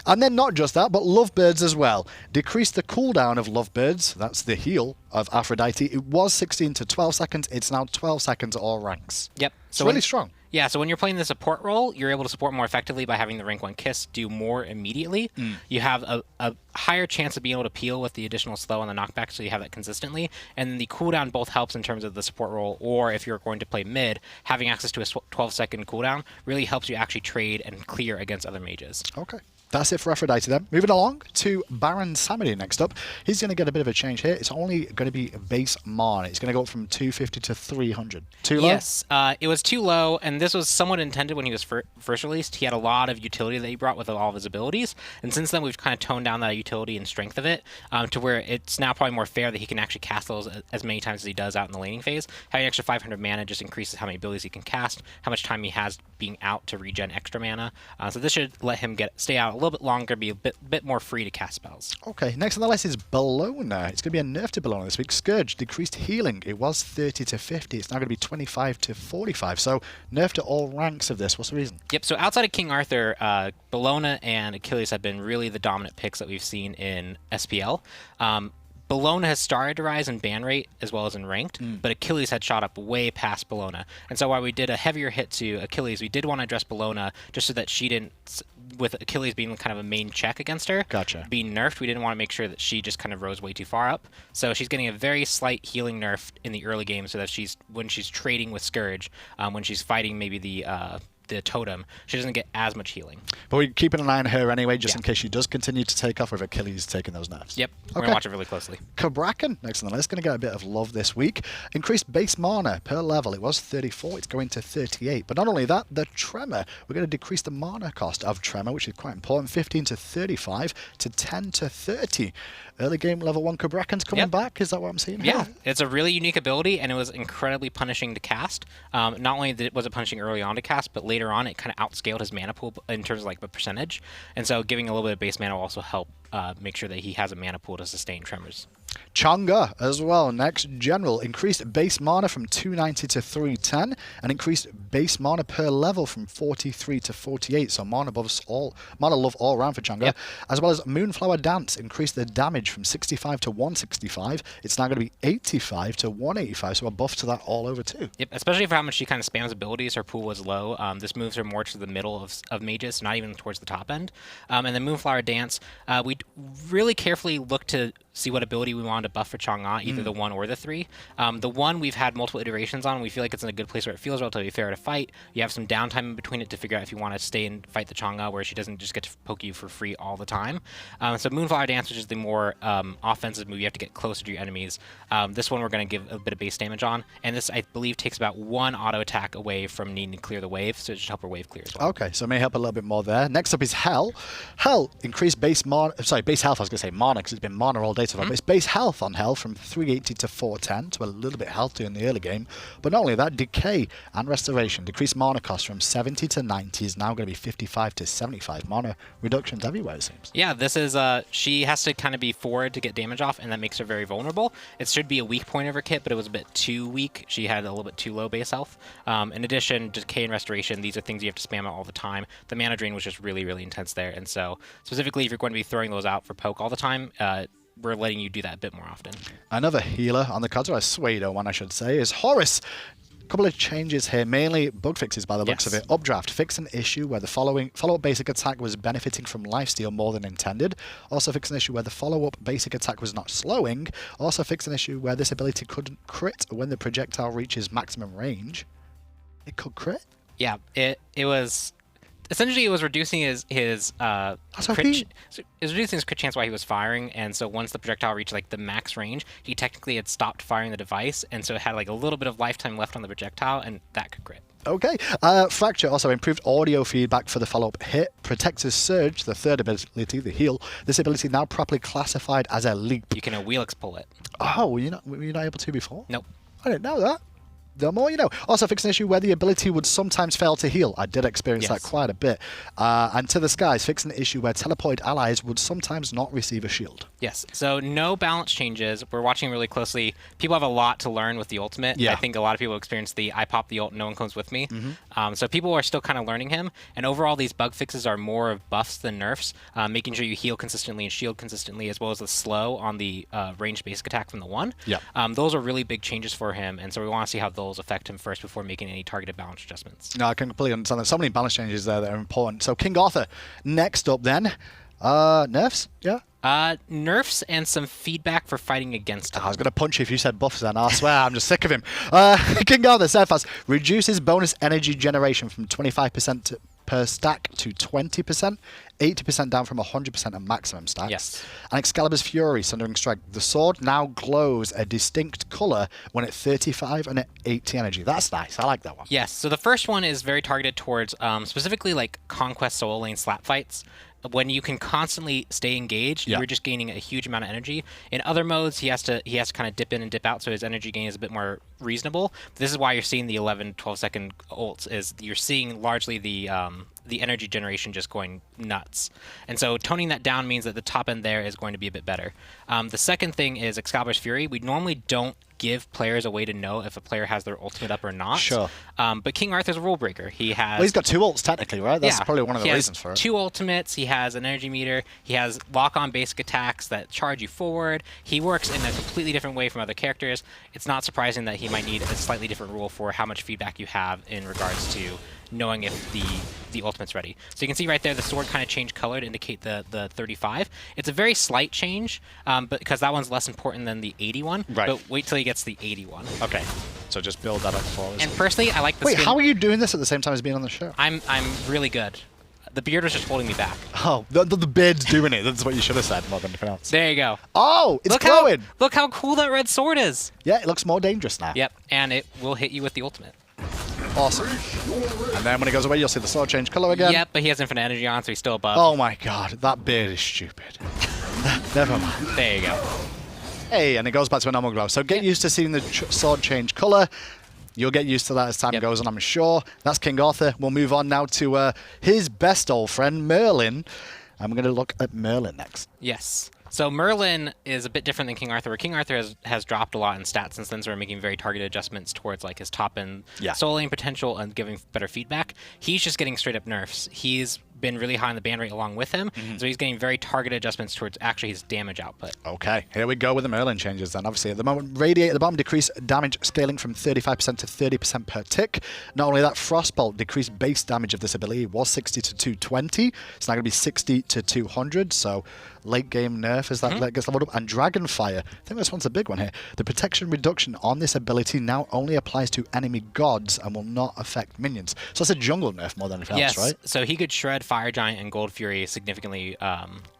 And then not just that, but Lovebirds as well. Decrease the cooldown of Lovebirds, that's the heal of Aphrodite. It was 16 to 12 seconds, it's now 12 seconds all ranks. Yep. It's really strong. Yeah, so when you're playing the support role, you're able to support more effectively by having the rank 1 Kiss do more immediately. You have a higher chance of being able to peel with the additional slow and the knockback, so you have that consistently. And the cooldown both helps in terms of the support role, or if you're going to play mid, having access to a 12-second cooldown really helps you actually trade and clear against other mages. Okay. That's it for Aphrodite then. Moving along to Baron Samedi next up. He's going to get a bit of a change here. It's only going to be base mana. It's going to go up from 250 to 300. Too low? Yes, it was too low, and this was somewhat intended when he was first released. He had a lot of utility that he brought with all of his abilities, and since then we've kind of toned down that utility and strength of it to where it's now probably more fair that he can actually cast those as many times as he does out in the laning phase. Having extra 500 mana just increases how many abilities he can cast, how much time he has being out to regen extra mana. So this should let him stay out a little bit longer, be a bit more free to cast spells. Okay, next on the list is Bellona. It's going to be a nerf to Bellona this week. Scourge, decreased healing. It was 30 to 50. It's now going to be 25 to 45. So nerf to all ranks of this. What's the reason? Yep, so outside of King Arthur, Bellona and Achilles have been really the dominant picks that we've seen in SPL. Bellona has started to rise in ban rate as well as in ranked, but Achilles had shot up way past Bellona. And so while we did a heavier hit to Achilles, we did want to address Bellona just so that she didn't, with Achilles being kind of a main check against her, being nerfed, we didn't want to make sure that she just kind of rose way too far up. So she's getting a very slight healing nerf in the early game so that when she's trading with Scourge, when she's fighting maybe the totem, she doesn't get as much healing. But we're keeping an eye on her anyway, just in case she does continue to take off with Achilles taking those nerfs. Yep, we're going to watch it really closely. Kukulcan, next on the list, going to get a bit of love this week. Increased base mana per level. It was 34, it's going to 38. But not only that, the Tremor. We're going to decrease the mana cost of Tremor, which is quite important, 15 to 35 to 10 to 30. Early game level 1 Kukulcan's coming back, is that what I'm seeing here? Yeah, it's a really unique ability, and it was incredibly punishing to cast. Not only was it punishing early on to cast, but later on it kind of outscaled his mana pool in terms of like the percentage. And so giving a little bit of base mana will also help make sure that he has a mana pool to sustain Tremors. Chang'e as well. Next, General. Increased base mana from 290 to 310 and increased base mana per level from 43 to 48. So mana love all around for Chang'e. As well as Moonflower Dance. Increased the damage from 65 to 165. It's now going to be 85 to 185. So a buff to that all over too. Yep, especially for how much she kind of spams abilities. Her pool was low. This moves her more to the middle of mages, not even towards the top end. And then Moonflower Dance, we really carefully looked to see what ability we wanted to buff for Chang'e, either the 1 or the 3. The 1 we've had multiple iterations on. We feel like it's in a good place where it feels relatively fair to fight. You have some downtime in between it to figure out if you want to stay and fight the Chang'e, where she doesn't just get to poke you for free all the time. So Moonflower Dance, which is the more offensive move, you have to get closer to your enemies. This one we're going to give a bit of base damage on, and this, I believe, takes about 1 auto attack away from needing to clear the wave, so it should help her wave clear as well. Okay, so it may help a little bit more there. Next up is Hell. Hell, increased base health, I was going to say mana, because it's been mana all day so far, but it's base health on Hell from 380 to 410, to a little bit healthier in the early game. But not only that, Decay and Restoration. Decreased mana cost from 70 to 90 is now going to be 55 to 75. Mana reductions everywhere, it seems. Yeah, this is, she has to kind of be forward to get damage off, and that makes her very vulnerable. It should be a weak point of her kit, but it was a bit too weak. She had a little bit too low base health. In addition, Decay and Restoration, these are things you have to spam out all the time. The mana drain was just really, really intense there, and so specifically if you're going to be throwing those out for poke all the time, we're letting you do that a bit more often. Another healer on the cards, or a Suedo one I should say, is Horus. A couple of changes here, mainly bug fixes by the looks of it. Updraft, fix an issue where the follow-up basic attack was benefiting from lifesteal more than intended. Also fix an issue where the follow-up basic attack was not slowing. Also fix an issue where this ability couldn't crit when the projectile reaches maximum range. It could crit. Yeah, it was essentially it was reducing his OP. it was reducing his crit chance while he was firing, and so once the projectile reached like the max range, he technically had stopped firing the device, and so it had like a little bit of lifetime left on the projectile, and that could crit. Okay. Fracture also improved audio feedback for the follow-up hit. Protector's Surge, the third ability, the heal. This ability now properly classified as a leap. You can Wheelix pull it. Oh, were you not able to before? Nope. I didn't know that. The more you know. Also, fix an issue where the ability would sometimes fail to heal. I did experience that quite a bit. And to the skies, fix an issue where teleported allies would sometimes not receive a shield. Yes. So no balance changes. We're watching really closely. People have a lot to learn with the ultimate. Yeah. I think a lot of people experience the I pop the ult, no one comes with me. So people are still kind of learning him. And overall, these bug fixes are more of buffs than nerfs, making sure you heal consistently and shield consistently, as well as the slow on the ranged basic attack from the 1. Yeah. Those are really big changes for him, and so we want to see how those affect him first before making any targeted balance adjustments. No, I can completely understand. There's so many balance changes there that are important. So King Arthur, next up then. Nerfs? Yeah? Nerfs and some feedback for fighting against him. I was going to punch you if you said buffs then. I swear, I'm just sick of him. King Arthur, Surface, reduces bonus energy generation from 25% per stack to 20%, 80% down from 100% at maximum stacks. Yes. And Excalibur's Fury, Sundering Strike. The sword now glows a distinct color when at 35 and at 80 energy. That's nice. I like that one. Yes. So the first one is very targeted towards specifically like Conquest solo lane slap fights. When you can constantly stay engaged, you're just gaining a huge amount of energy. In other modes, he has to kind of dip in and dip out, so his energy gain is a bit more reasonable. But this is why you're seeing the 11, 12-second ults, is you're seeing largely the energy generation just going nuts. And so toning that down means that the top end there is going to be a bit better. The second thing is Excalibur's Fury. We normally don't give players a way to know if a player has their ultimate up or not. Sure. But King Arthur's a rule breaker. He has... Well, he's got 2 ults technically, right? That's probably one of the reasons for it. 2 ultimates. He has an energy meter. He has lock-on basic attacks that charge you forward. He works in a completely different way from other characters. It's not surprising that he might need a slightly different rule for how much feedback you have in regards to knowing if the ultimate's ready. So you can see right there the sword kind of changed color to indicate the 35. It's a very slight change, but because that one's less important than the 81. Right. But wait till he gets the 81. Okay. So just build that up for us. And personally, I like the Wait, skin. how are you doing this at the same time as being on the show? I'm really good. The beard was just holding me back. Oh, the beard's doing it. That's what you should have said more than anything else. There you go. Oh, it's Look glowing. look how cool that red sword is. Yeah, it looks more dangerous now. Yep, and it will hit you with the ultimate. Awesome. And then when it goes away, you'll see the sword change color again. Yep, but he has infinite energy on, so he's still above. Oh my god, that beard is stupid. Never mind. There you go. Hey, and it goes back to a normal glow. So get used to seeing the sword change color. You'll get used to that as time goes on, I'm sure. That's King Arthur. We'll move on now to his best old friend, Merlin. I'm going to look at Merlin next. Yes. So Merlin is a bit different than King Arthur, where King Arthur has dropped a lot in stats since then, so we're making very targeted adjustments towards like his top end solo lane potential and giving better feedback. He's just getting straight up nerfs. He's been really high on the ban rate along with him, so he's getting very targeted adjustments towards actually his damage output. Okay, here we go with the Merlin changes then. Obviously, at the moment, Radiate at the bottom decreased damage scaling from 35% to 30% per tick. Not only that, Frostbolt decreased base damage of this ability. It was 60 to 220. It's now going to be 60 to 200, so late game nerf as that gets leveled up. And Dragonfire, I think this one's a big one here. The protection reduction on this ability now only applies to enemy gods and will not affect minions. So it's a jungle nerf more than anything else, right? So he could shred Fire Giant and Gold Fury significantly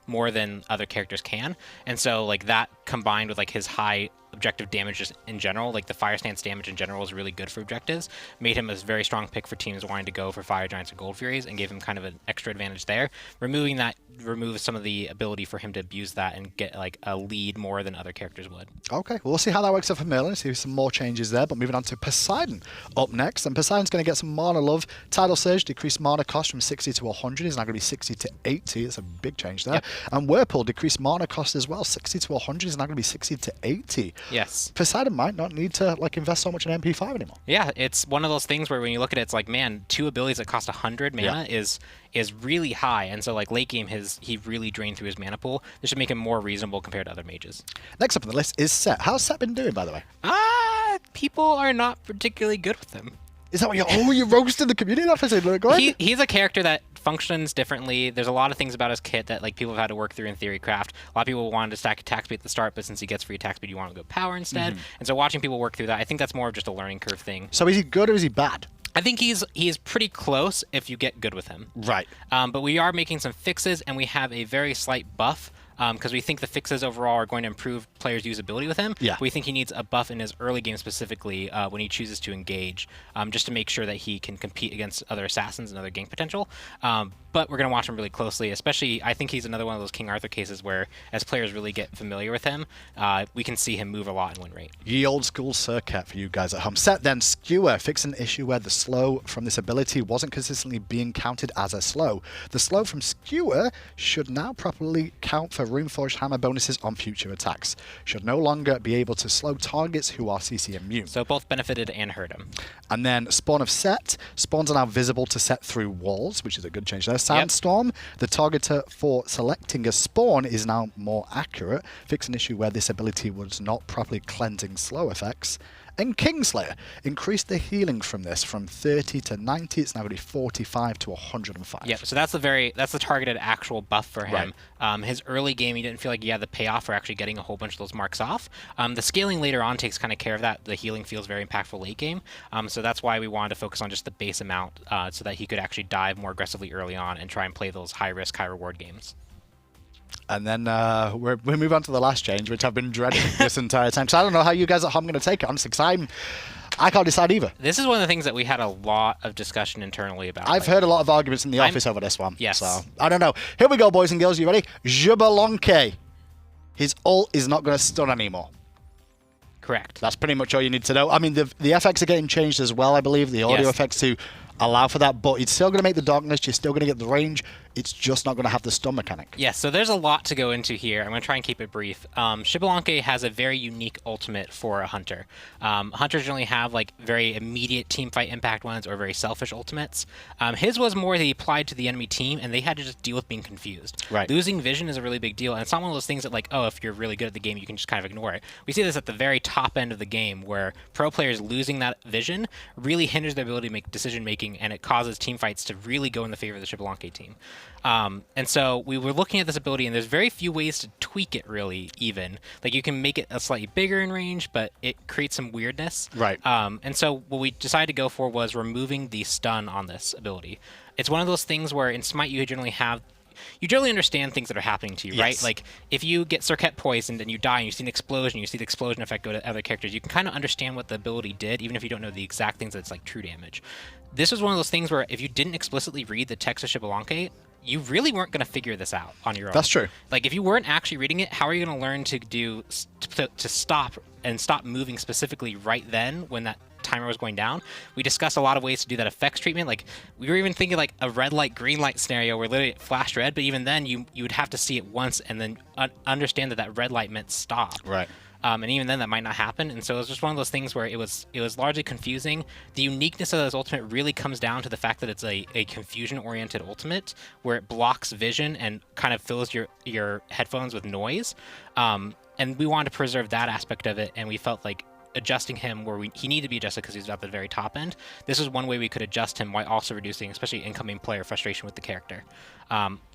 more than other characters can, and so like that combined with like his high objective damage just in general, like the Fire Stance damage in general is really good for objectives, made him a very strong pick for teams wanting to go for Fire Giants and Gold Furies, and gave him kind of an extra advantage there. Removing that removes some of the ability for him to abuse that and get like a lead more than other characters would. Okay, well, we'll see how that works out for Merlin, see some more changes there, but moving on to Poseidon up next, and Poseidon's going to get some mana love. Tidal Surge decreased mana cost from 60 to 100, is now going to be 60 to 80, it's a big change there. Yep. And Whirlpool decreased mana cost as well, 60 to 100, is now going to be 60 to 80. Yes. Poseidon might not need to like invest so much in MP5 anymore. Yeah, it's one of those things where when you look at it, it's like, man, 2 abilities that cost 100 mana is really high, and so like late game he really drained through his mana pool. This should make him more reasonable compared to other mages. Next up on the list is Set. How's Set been doing, by the way? People are not particularly good with him. Is that what you're roasting the community? Go ahead. He's a character that functions differently. There's a lot of things about his kit that like people have had to work through in Theorycraft. A lot of people wanted to stack attack speed at the start, but since he gets free attack speed, you want to go power instead. And so watching people work through that, I think that's more of just a learning curve thing. So is he good or is he bad? I think he's pretty close if you get good with him. Right. But we are making some fixes, and we have a very slight buff because we think the fixes overall are going to improve players' usability with him. Yeah. We think he needs a buff in his early game specifically when he chooses to engage, just to make sure that he can compete against other assassins and other gank potential. But we're going to watch him really closely, especially I think he's another one of those King Arthur cases where as players really get familiar with him, we can see him move a lot in win rate. Ye old school circuit for you guys at home. Set then Skewer fix an issue where the slow from this ability wasn't consistently being counted as a slow. The slow from Skewer should now properly count for Runeforged Hammer bonuses on future attacks. Should no longer be able to slow targets who are CC immune. So both benefited and hurt him. And then Spawn of Set. Spawns are now visible to Set through walls, which is a good change there. Sandstorm. The targeter for selecting a spawn is now more accurate. Fix an issue where this ability was not properly cleansing slow effects. And Kingslayer. Increase the healing from this from 30 to 90. It's now going to be 45 to 105. Yep, so that's the targeted actual buff for him. Right. His early game, he didn't feel like he had the payoff for actually getting a whole bunch of those marks off. The scaling later on takes kind of care of that. The healing feels very impactful late game. So that's why we wanted to focus on just the base amount so that he could actually dive more aggressively early on and try and play those high-risk, high-reward games. And then we move on to the last change, which I've been dreading this entire time. So I don't know how you guys at home are going to take it, honestly, because I can't decide either. This is one of the things that we had a lot of discussion internally about. I've heard a lot of arguments in the office over this one. Yes. So I don't know. Here we go, boys and girls. You ready? Jabalonke. His ult is not going to stun anymore. Correct. That's pretty much all you need to know. I mean, the effects are getting changed as well, I believe. The audio effects to allow for that, but it's still going to make the darkness. You're still going to get the range. It's just not going to have the stun mechanic. Yes, so there's a lot to go into here. I'm going to try and keep it brief. Xbalanque has a very unique ultimate for a hunter. Hunters generally have like very immediate teamfight impact ones or very selfish ultimates. His was more that he applied to the enemy team, and they had to just deal with being confused. Right. Losing vision is a really big deal, and it's not one of those things that like, oh, if you're really good at the game, you can just kind of ignore it. We see this at the very top end of the game, where pro players losing that vision really hinders their ability to make decision making, and it causes team fights to really go in the favor of the Xbalanque team. And so we were looking at this ability, and there's very few ways to tweak it, really, even. Like, you can make it a slightly bigger in range, but it creates some weirdness. Right. And so what we decided to go for was removing the stun on this ability. It's one of those things where in Smite you generally understand things that are happening to you, right? Like, if you get Circuit poisoned and you die and you see an explosion, you see the explosion effect go to other characters, you can kind of understand what the ability did, even if you don't know the exact things that's like true damage. This was one of those things where if you didn't explicitly read the text of Xbalanque, you really weren't going to figure this out on your own. That's true. Like, if you weren't actually reading it, how are you going to learn to stop moving specifically right then when that timer was going down? We discussed a lot of ways to do that effects treatment. Like, we were even thinking like a red light, green light scenario where literally it flashed red, but even then you would have to see it once and then understand that red light meant stop. Right. And even then that might not happen. And so it was just one of those things where it was largely confusing. The uniqueness of this ultimate really comes down to the fact that it's a confusion-oriented ultimate where it blocks vision and kind of fills your headphones with noise. And we wanted to preserve that aspect of it, and we felt like adjusting him where he needed to be adjusted because he's at the very top end. This is one way we could adjust him while also reducing, especially incoming player frustration with the character.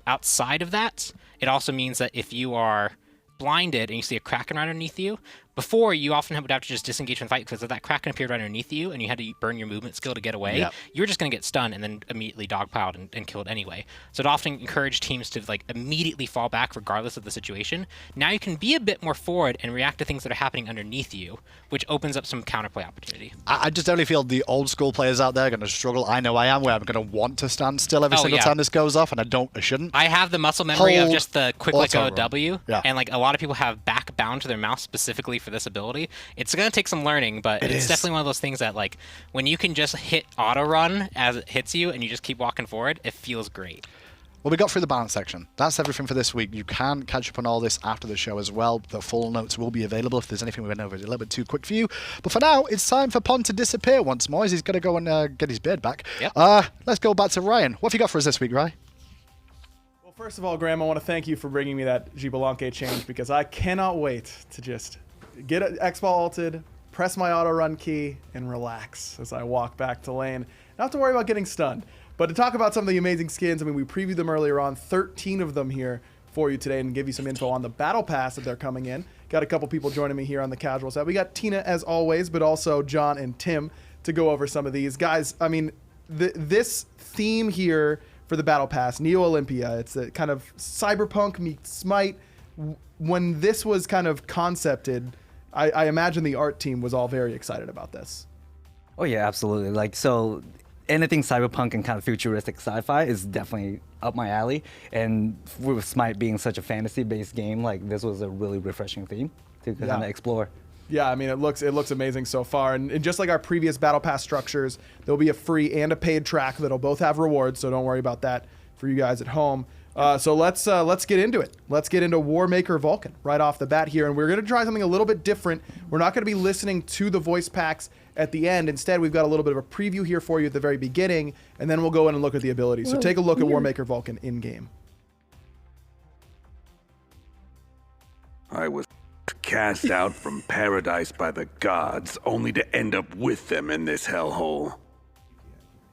Outside of that, it also means that if you are blinded and you see a Kraken right underneath you, before you often would have to just disengage from the fight because if that Kraken appeared right underneath you and you had to burn your movement skill to get away, you were just going to get stunned and then immediately dogpiled and killed anyway. So it often encouraged teams to like immediately fall back regardless of the situation. Now you can be a bit more forward and react to things that are happening underneath you, which opens up some counterplay opportunity. I just only feel the old school players out there are going to struggle. I know I am, where I'm going to want to stand still every single time this goes off, and I shouldn't. I have the muscle memory of just the quick let go W, Yeah. and like a lot of people have back bound to their mouse specifically for this ability. It's going to take some learning, but it's definitely one of those things that like when you can just hit auto run as it hits you and you just keep walking forward, it feels great. Well, we got through the balance section. That's everything for this week. You can catch up on all this after the show as well. The full notes will be available if there's anything we went over a little bit too quick for you. But for now, it's time for Pond to disappear once more as he's got to go and get his beard back. Yep. Let's go back to Ryan. What have you got for us this week, Ryan? Well, first of all, Graham, I want to thank you for bringing me that Xbalanque change because I cannot wait to just get X-Ball ulted, press my auto run key, and relax as I walk back to lane. Not have to worry about getting stunned. But to talk about some of the amazing skins, I mean, we previewed them earlier on, 13 of them here for you today, and give you some info on the battle pass that they're coming in. Got a couple people joining me here on the casual side. We got Tina as always, but also John and Tim to go over some of these. Guys, I mean, this theme here for the Battle Pass, Neo Olympia, it's a kind of cyberpunk meets Smite. When this was kind of concepted, I imagine the art team was all very excited about this. Oh yeah, absolutely. Like, so anything cyberpunk and kind of futuristic sci-fi is definitely up my alley. And with Smite being such a fantasy-based game, like this was a really refreshing theme to kind of explore. Yeah, I mean, it looks amazing so far. And just like our previous Battle Pass structures, there'll be a free and a paid track that'll both have rewards, so don't worry about that for you guys at home. So let's get into it. Let's get into Warmaker Vulcan right off the bat here. And we're going to try something a little bit different. We're not going to be listening to the voice packs at the end. Instead, we've got a little bit of a preview here for you at the very beginning, and then we'll go in and look at the abilities. So take a look at Warmaker Vulcan in-game. I was cast out from paradise by the gods, only to end up with them in this hellhole.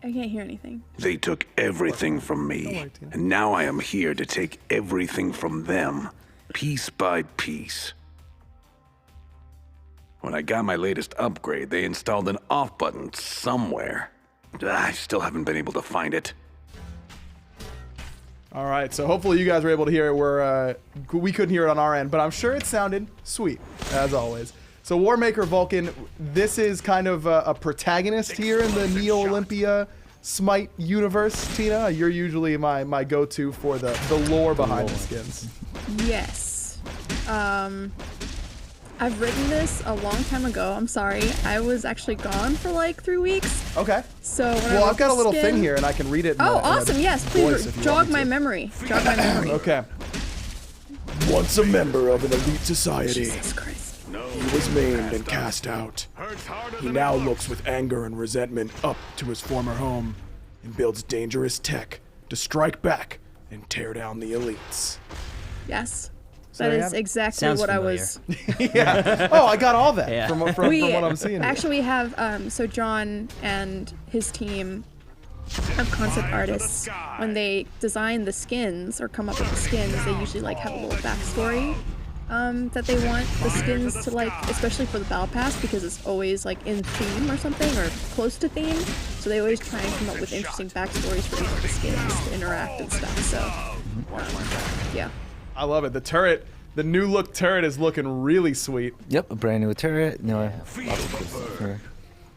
I can't hear anything. They took everything from me, and now I am here to take everything from them, piece by piece. When I got my latest upgrade, they installed an off button somewhere. I still haven't been able to find it. All right, so hopefully you guys were able to hear it. We couldn't hear it on our end, but I'm sure it sounded sweet, as always. So Warmaker Vulcan, this is kind of a protagonist here in the Neo Olympia Smite universe. Tina, you're usually my go-to for the lore behind the skins. Yes. I've written this a long time ago. I'm sorry. I was actually gone for like 3 weeks. Okay. So when Well, I I've got a little skin, thing here, and I can read it. Oh, awesome. Yes, please jog my memory. Jog my memory. Okay. Once a member of an elite society, Jesus Christ. he was maimed and cast out. He now looks with anger and resentment up to his former home and builds dangerous tech to strike back and tear down the elites. Yes. That is exactly Sounds what familiar. I was. Yeah. Oh, I got all that Yeah. from what I'm seeing. Actually, we have so John and his team have concept artists. When they design the skins or come up with the skins, they usually like have a little backstory that they want the skins to like, especially for the Battle Pass, because it's always like in theme or something or close to theme. So they always try and come up with interesting backstories for each of the skins to interact and stuff. So yeah. I love it. The turret, the new look turret is looking really sweet. Yep, a brand new turret. Lots of cool stuff here.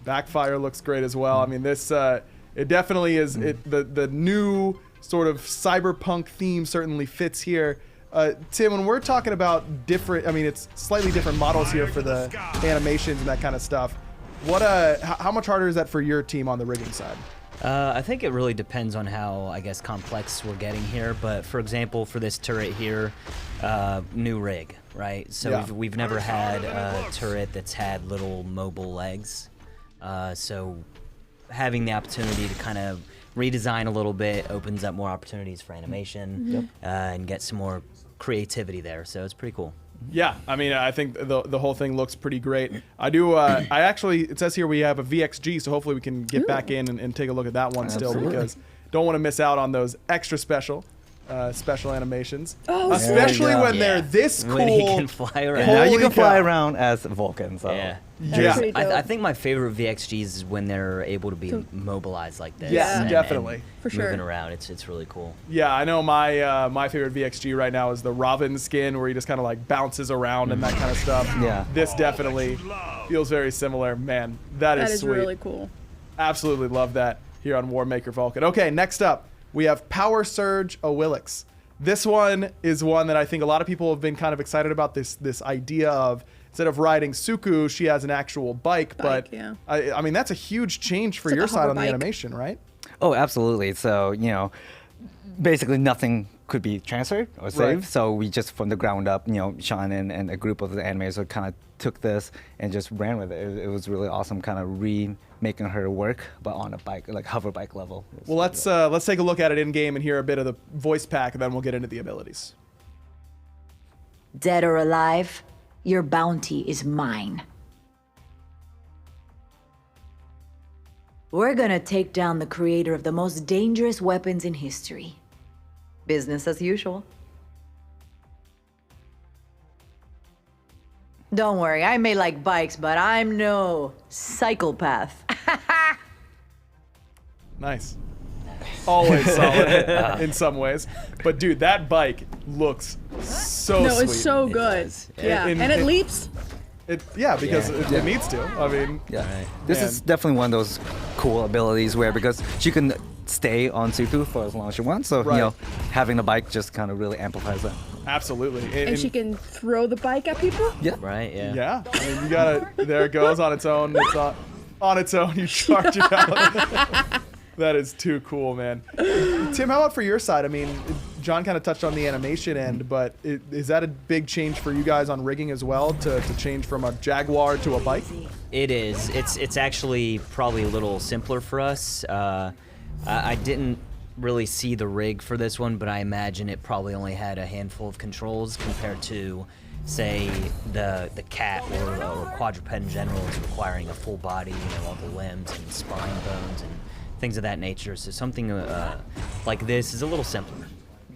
Backfire looks great as well. I mean, this it definitely is. The new sort of cyberpunk theme certainly fits here. Tim, when we're talking about different, I mean, it's slightly different models here for the animations and that kind of stuff. What how much harder is that for your team on the rigging side? I think it really depends on how, I guess, complex we're getting here. But for example, for this turret here, new rig, right? So we've never had a turret that's had little mobile legs. So having the opportunity to kind of redesign a little bit opens up more opportunities for animation and get some more creativity there. So it's pretty cool. Yeah, I mean, I think the whole thing looks pretty great. I do. I actually, it says here we have a VXG, so hopefully we can get back in and take a look at that one still, because don't want to miss out on those extra special animations, especially when they're this cool. When he can fly around. And now you can fly around as Vulcan. So. Yeah. Yeah. I think my favorite VXGs is when they're able to be mobilized like this. Yeah, and definitely. For sure. Moving around, it's really cool. Yeah, I know my favorite VXG right now is the Robin skin, where he just kind of like bounces around and that kind of stuff. Yeah. This definitely feels very similar. Man, that is sweet. Really cool. Absolutely love that here on Warmaker Vulcan. Okay, next up, we have Power Surge Awilix. This one is one that I think a lot of people have been kind of excited about, this idea of, instead of riding Suku, she has an actual bike. But yeah. I mean, that's a huge change for It's like your a side hover on the bike. animation, right? Oh, absolutely. So, you know, basically nothing could be transferred or saved. Right. So we just, from the ground up, you know, Sean and a group of the animators kind of took this and just ran with it. It was really awesome, kind of remaking her work, but on a bike, like hover bike level. Well, let's take a look at it in game and hear a bit of the voice pack, and then we'll get into the abilities. Dead or alive, your bounty is mine. We're gonna take down the creator of the most dangerous weapons in history. Business as usual. Don't worry, I may like bikes, but I'm no psychopath. Nice. Always solid in some ways. But dude, that bike looks so No, sweet. it's so good. Yeah, and it leaps. Because it needs to. I mean, This is definitely one of those cool abilities where because she can stay on Sutu for as long as she wants, so you know, having the bike just kind of really amplifies that. Absolutely. And she can throw the bike at people. Yeah. Right. Yeah. Yeah. I mean, you gotta. There it goes on its own. It's on its own. You charge it out. That is too cool, man. Tim, how about for your side? I mean, John kind of touched on the animation end, but is that a big change for you guys on rigging as well to change from a Jaguar to a bike? It is. It's actually probably a little simpler for us. I didn't really see the rig for this one, but I imagine it probably only had a handful of controls compared to, say, the cat or quadruped in general is requiring a full body, all the limbs and spine bones and things of that nature. So something like this is a little simpler.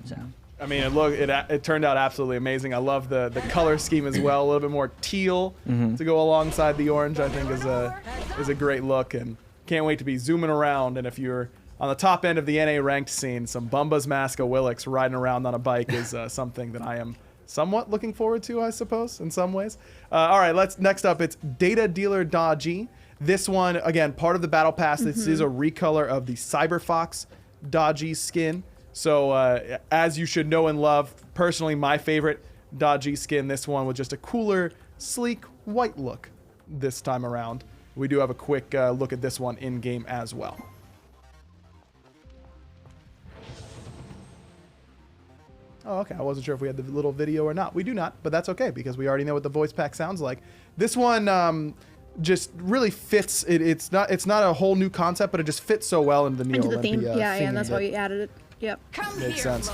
So. I mean, it turned out absolutely amazing. I love the color scheme as well. A little bit more teal to go alongside the orange. I think is a great look, and can't wait to be zooming around. And if you're on the top end of the NA ranked scene, some Bumbas Masca Willix riding around on a bike is something that I am somewhat looking forward to, I suppose, in some ways. All right, next up, it's Data Dealer Dodgy. This one, again, part of the Battle Pass. This is a recolor of the Cyberfox Dodgy skin. So, as you should know and love, personally, my favorite Dodgy skin, this one with just a cooler, sleek, white look this time around. We do have a quick look at this one in-game as well. Oh, okay. I wasn't sure if we had the little video or not. We do not, but that's okay because we already know what the voice pack sounds like. This one just really fits. It's not a whole new concept, but it just fits so well into the Neo Into the Olympia theme. Yeah, and that's why you added it. Yep. Makes sense.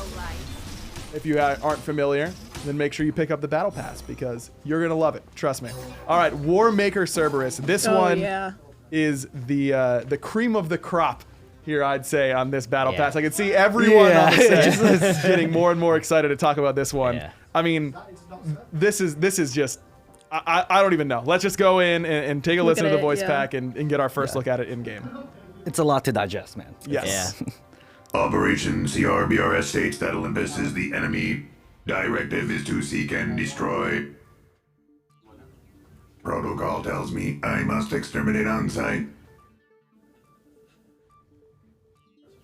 If you aren't familiar, then make sure you pick up the Battle Pass because you're going to love it. Trust me. All right, Warmaker Cerberus. This one is the cream of the crop here, I'd say, on this Battle Pass. I can see everyone on the set getting more and more excited to talk about this one. I mean, this is just... I don't even know. Let's just go in and take a listen to the voice pack and get our first look at it in-game. It's a lot to digest, man. Yes. Yeah. Operation CRBRS states that Olympus is the enemy. Directive is to seek and destroy. Protocol tells me I must exterminate on sight.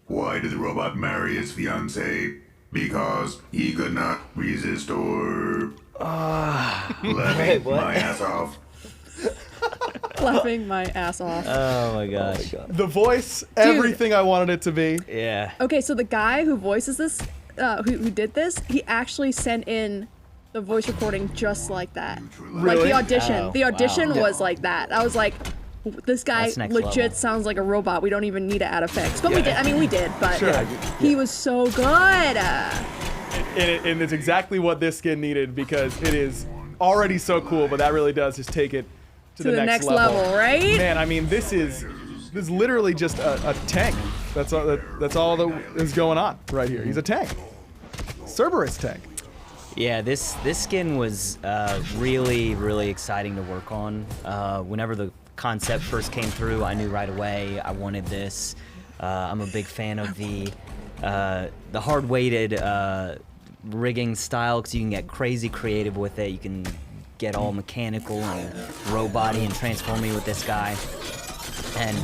Why did the robot marry his fiancée? Because he could not resist or... laughing my ass off. Laughing my ass off. Oh my gosh. The voice, everything I wanted it to be. Yeah. Okay, so the guy who voices this, who did this, he actually sent in the voice recording just like that. Really? Like the audition. Oh, the audition was like that. I was like, this guy legit level. sounds like a robot. We don't even need to add effects. But we did. I mean, we did, but Sure. he was so good. And it's exactly what this skin needed because it is already so cool, but that really does just take it to the next level, right? Man, I mean, this is literally just a tank. That's all that is going on right here. He's a tank. Cerberus tank. Yeah, this skin was really, really exciting to work on. Whenever the concept first came through, I knew right away I wanted this. I'm a big fan of the hard-weighted rigging style because you can get crazy creative with it. You can get all mechanical and robot-y and transform-y with this guy. And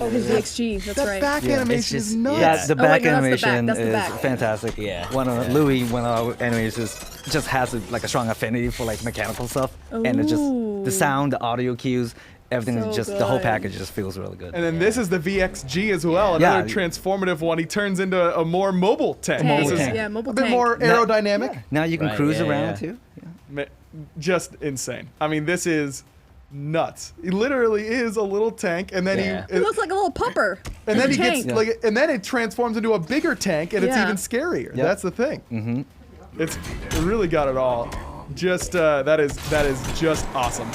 oh, his VXG, that's right. Back animation is nuts. Yeah, the back animation that's the back. is fantastic. Yeah. One of Louis, one of our animators, just has like a strong affinity for like mechanical stuff, and it just the sound, the audio cues, everything So is just the whole good. package just feels really good. And then this is the VXG as well, another transformative one. He turns into a more mobile tank. Tank. This is Yeah, mobile a bit tank. more aerodynamic. Now you can Right, cruise yeah, around yeah. too. Just insane. I mean, this is nuts. He literally is a little tank, and then Yeah. He looks like a little pupper. and then he tank. gets like, and then it transforms into a bigger tank, and it's Yeah. even scarier. Yep. That's the thing. It really got it all. Just that is just awesome.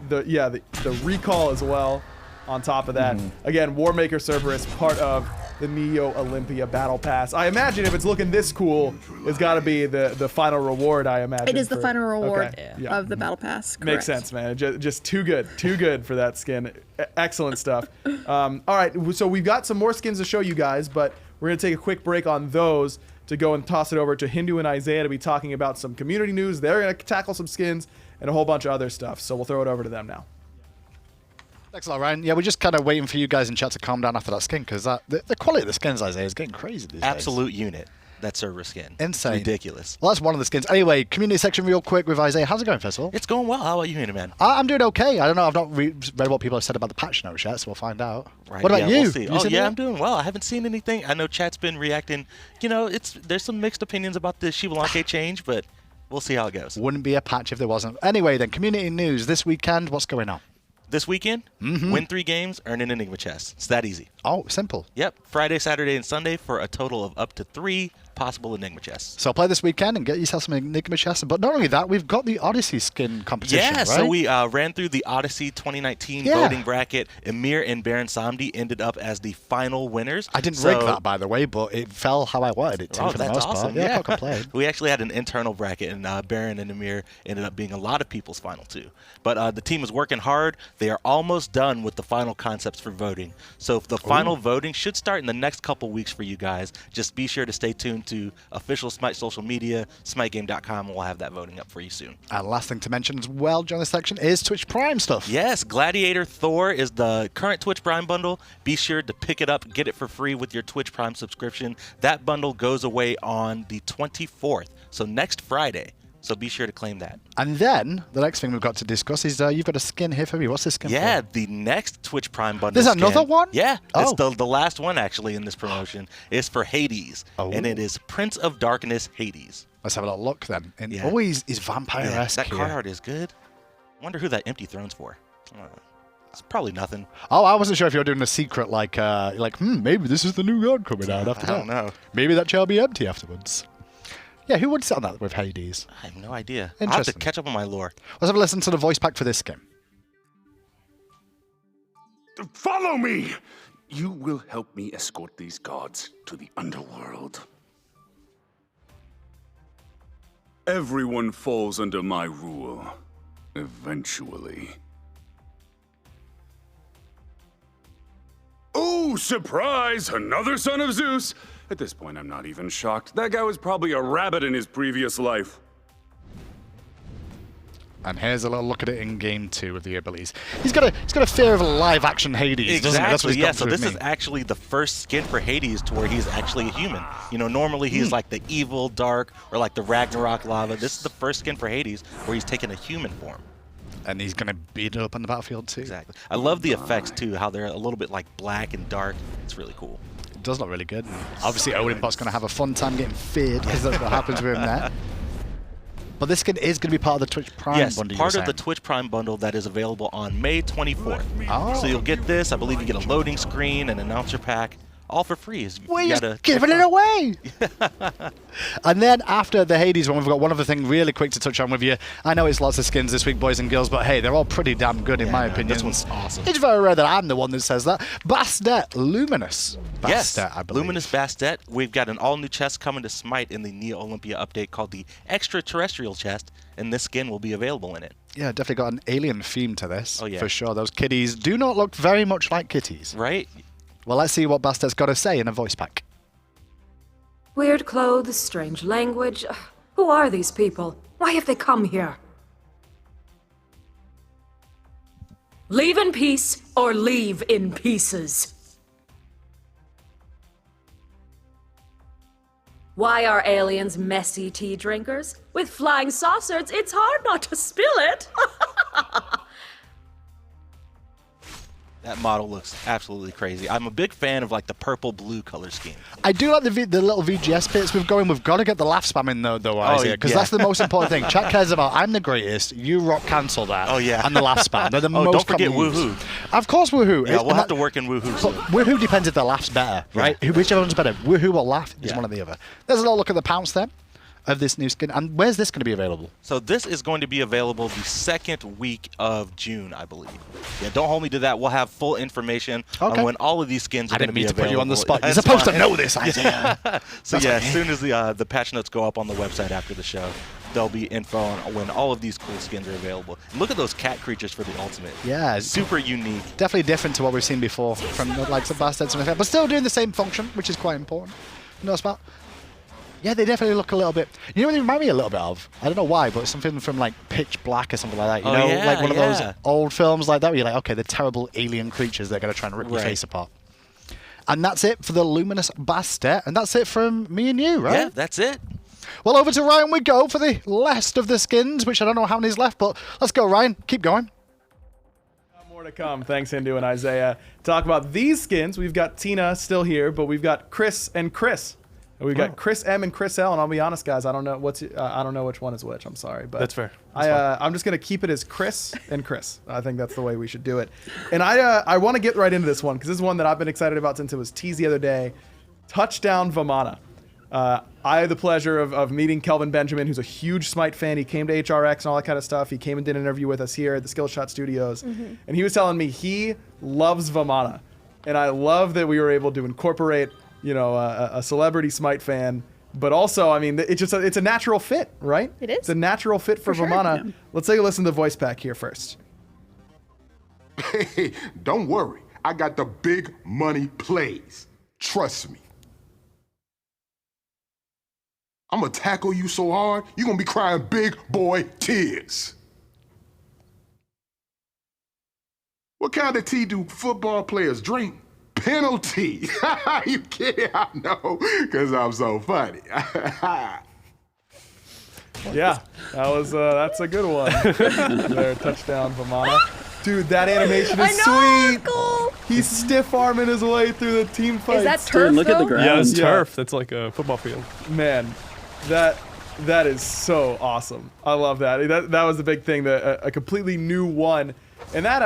The recall as well. On top of that, again, Warmaker Cerberus, part of the Neo Olympia Battle Pass. I imagine if it's looking this cool, it's got to be the final reward, I imagine. It is the final reward Okay. of the Battle Pass. Correct. Makes sense, man. Just too good for that skin. Excellent stuff. All right, so we've got some more skins to show you guys, but we're going to take a quick break on those to go and toss it over to Hindu and Isaiah to be talking about some community news. They're going to tackle some skins and a whole bunch of other stuff, so we'll throw it over to them now. Thanks a lot, Ryan. Yeah, we're just kind of waiting for you guys in chat to calm down after that skin, because the quality of the skins, Isaiah, is getting crazy these days. Absolute unit. That server skin. Insane. Ridiculous. Well, that's one of the skins. Anyway, community section real quick with Isaiah. How's it going, first of all? It's going well. How about you, man? I'm doing okay. I don't know. I've not read what people have said about the patch notes yet, so we'll find out. Right. What about you? We'll see. You I'm doing well. I haven't seen anything. I know chat's been reacting. You know, there's some mixed opinions about the Shivalanke change, but we'll see how it goes. Wouldn't be a patch if there wasn't. Anyway, then, community news this weekend. What's going on? This weekend, win 3 games, earn an Enigma chest. It's that easy. Oh, simple. Yep. Friday, Saturday, and Sunday for a total of up to 3 possible Enigma chests. So play this weekend and get yourself some Enigma chests. But not only that, we've got the Odyssey skin competition, Yeah, right? so we ran through the Odyssey 2019 voting bracket. Emir and Baron Samdi ended up as the final winners. I didn't rig that, by the way, but it fell how I wanted it to for the most part. Yeah, I can't complain. We actually had an internal bracket, and Baron and Emir ended up being a lot of people's final 2. But the team is working hard. They are almost done with the final concepts for voting. So the final voting should start in the next couple weeks for you guys. Just be sure to stay tuned to official SMITE social media, smitegame.com, and we'll have that voting up for you soon. And last thing to mention as well, during this section, is Twitch Prime stuff. Yes, Gladiator Thor is the current Twitch Prime bundle. Be sure to pick it up, get it for free with your Twitch Prime subscription. That bundle goes away on the 24th, so next Friday. So be sure to claim that. And then, the next thing we've got to discuss is you've got a skin here for me. What's this skin for? Yeah, the next Twitch Prime bundle There's another one? Yeah, Oh. it's the last one, actually, in this promotion. It's for Hades, and it is Prince of Darkness Hades. Let's have a little look, then. And Yeah. he's vampire-esque That here. card art is good. Wonder who that empty throne's for. It's probably nothing. Oh, I wasn't sure if you were doing a secret, maybe this is the new god coming out after that. I don't know. Maybe that chair will be empty afterwards. Yeah, who would sit on that with Hades? I have no idea. I'll have to Interesting. catch up on my lore. Let's have a listen to the voice pack for this game. Follow me! You will help me escort these gods to the underworld. Everyone falls under my rule. Eventually. Oh, surprise! Another son of Zeus! At this point, I'm not even shocked. That guy was probably a rabbit in his previous life. And here's a little look at it in game 2 of the abilities. He's got a fear of a live-action Hades, doesn't he? That's what he's yeah. got So through this me. is actually the first skin for Hades to where he's actually a human. You know, normally he's like the evil, dark, or like the Ragnarok lava. This is the first skin for Hades where he's taken a human form. And he's going to beat it up on the battlefield too. Exactly. I love the effects too, how they're a little bit like black and dark. It's really cool. It does look really good. Obviously, Olympus going to have a fun time getting feared because that's what happens with him there. But this skin is going to be part of the Twitch Prime bundle. Yes, part of the Twitch Prime bundle that is available on May 24th. Oh. So you'll get this. I believe you get a loading screen, an announcer pack, all for free. We're just giving it away. And then after the Hades one, we've got one other thing really quick to touch on with you. I know it's lots of skins this week, boys and girls, but hey, they're all pretty damn good in my opinion. This one's awesome. It's very rare that I'm the one that says that. Bastet, Luminous Bastet, Yes, I believe. Luminous Bastet. We've got an all-new chest coming to SMITE in the Neo Olympia update called the Extraterrestrial chest, and this skin will be available in it. Yeah, definitely got an alien theme to this. Oh, yeah. For sure. Those kitties do not look very much like kitties. Right? Well, let's see what Bastet's got to say in a voice pack. Weird clothes, strange language. Who are these people? Why have they come here? Leave in peace or leave in pieces. Why are aliens messy tea drinkers? With flying saucers, it's hard not to spill it. That model looks absolutely crazy. I'm a big fan of like the purple-blue color scheme. I do like the little VGS bits we've going. We've got to get the laugh spam in though, Isaiah, because that's the most important thing. Chat cares about I'm the greatest, you rock cancel that. Oh, yeah. And the laugh spam. They're the most don't forget common use. Woohoo. Of course Woohoo. Yeah, we'll have to work in Woohoo soon. Woohoo depends if the laugh's better, right? Whichever one's better. Woohoo or laugh is one or the other. There's a little look at the pounce there. of this new skin. And where's this going to be available? So this is going to be available the second week of June, I believe. Yeah, don't hold me to that. We'll have full information on when all of these skins are going to be available. I didn't mean to put you on the spot. You're supposed to know this, Isaiah. So yeah, as soon as the patch notes go up on the website after the show, there'll be info on when all of these cool skins are available. Look at those cat creatures for the ultimate. Yeah. Super unique. Definitely different to what we've seen before from the likes of Bastards and but still doing the same function, which is quite important. No spot. Yeah, they definitely look a little bit. You know what they remind me a little bit of? I don't know why, but something from like Pitch Black or something like that. You know, like one of those old films like that where you're like, okay, the terrible alien creatures, they're going to try and rip your face apart. And that's it for the Luminous Bastet, and that's it from me and you, right? Yeah, that's it. Well, over to Ryan we go for the last of the skins, which I don't know how many's left, but let's go, Ryan. Keep going. More to come. Thanks, Hindu and Isaiah. Talk about these skins. We've got Tina still here, but we've got Chris and Chris. And we've got Chris M and Chris L, and I'll be honest, guys, I don't know which one is which. I'm sorry, but that's fair. I'm just gonna keep it as Chris and Chris. I think that's the way we should do it. And I want to get right into this one because this is one that I've been excited about since it was teased the other day. Touchdown Vamana. I had the pleasure of meeting Kelvin Benjamin, who's a huge Smite fan. He came to HRX and all that kind of stuff. He came and did an interview with us here at the Skillshot Studios, and he was telling me he loves Vamana, and I love that we were able to incorporate, a celebrity Smite fan, but also, I mean, it's a natural fit, right? It is. It's a natural fit for Vamana. Sure. Let's take a listen to the voice pack here first. Hey, don't worry. I got the big money plays. Trust me. I'm gonna tackle you so hard, you're gonna be crying big boy tears. What kind of tea do football players drink? Penalty. You kidding? I know, because I'm so funny. Yeah, that's a good one. There, touchdown, Vamana. Dude, that animation is sweet. Cool. He's stiff-arming his way through the team fights. Is that turf, Dude, look at the ground. Yeah, it's turf. Yeah. That's like a football field. Man, that is so awesome. I love that. That was the big thing, a completely new one. And that,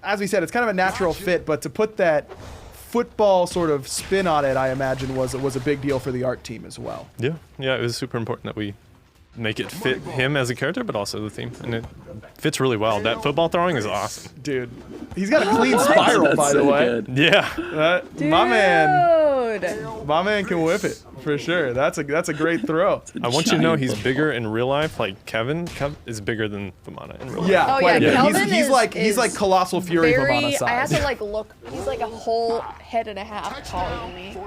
as we said, it's kind of a natural fit, but to put that football sort of spin on it, I imagine was a big deal for the art team as well. Yeah, it was super important that we make it fit him as a character, but also the theme, and it fits really well. That football throwing is awesome, dude. He's got a clean spiral, by the way. Good. Yeah, my man can whip it for sure. That's a great throw. I want you to know he's bigger in real life. Like Kevin is bigger than Vamana in real life. Yeah, Kelvin he's like Colossal Fury Vamana size. I have to look. He's like a whole head and a half taller than me.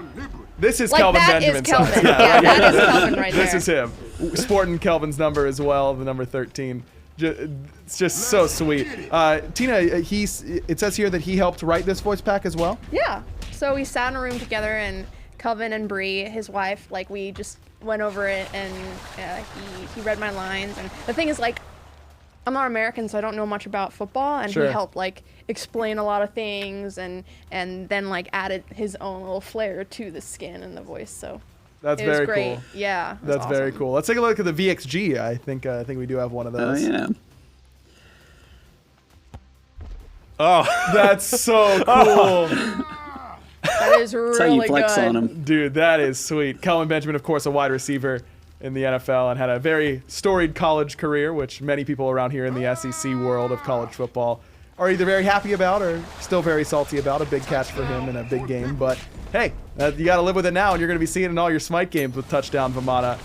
This is Kelvin Benjamin. Kelvin. Yeah, that is Kelvin right there. This is him. Sporting Kelvin's number as well, the number 13. It's just so sweet. Tina, it says here that he helped write this voice pack as well? Yeah. So we sat in a room together, and Kelvin and Bree, his wife, we just went over it, and he read my lines. And the thing is, I'm not American, so I don't know much about football, and he helped explain a lot of things, and then added his own little flair to the skin and the voice. So that's very cool. Yeah, that's awesome. Very cool. Let's take a look at the VXG. I think we do have one of those. Oh yeah. Oh, that's so cool. That is really good. That's how you flex on him. Dude, that is sweet. Kelvin Benjamin, of course, a wide receiver in the NFL and had a very storied college career, which many people around here in the SEC world of college football are either very happy about or still very salty about. A big catch for him in a big game. But hey, you got to live with it now, and you're going to be seeing it in all your Smite games with touchdown Vamana.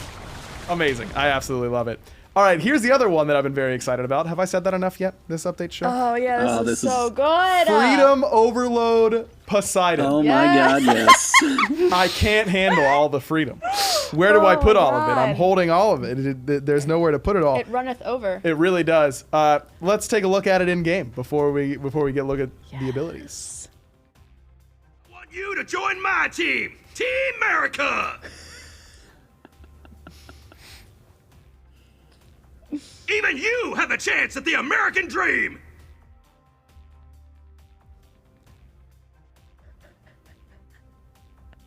Amazing. I absolutely love it. All right, here's the other one that I've been very excited about. Have I said that enough yet, this update show? Oh, yeah, this is so good. Freedom Overload Poseidon. Oh, my God, yes. I can't handle all the freedom. Where do I put all of it? I'm holding all of it. There's nowhere to put it all. It runneth over. It really does. Let's take a look at it in game before we get a look at the abilities. I want you to join my team, Team America. Even you have a chance at the American dream.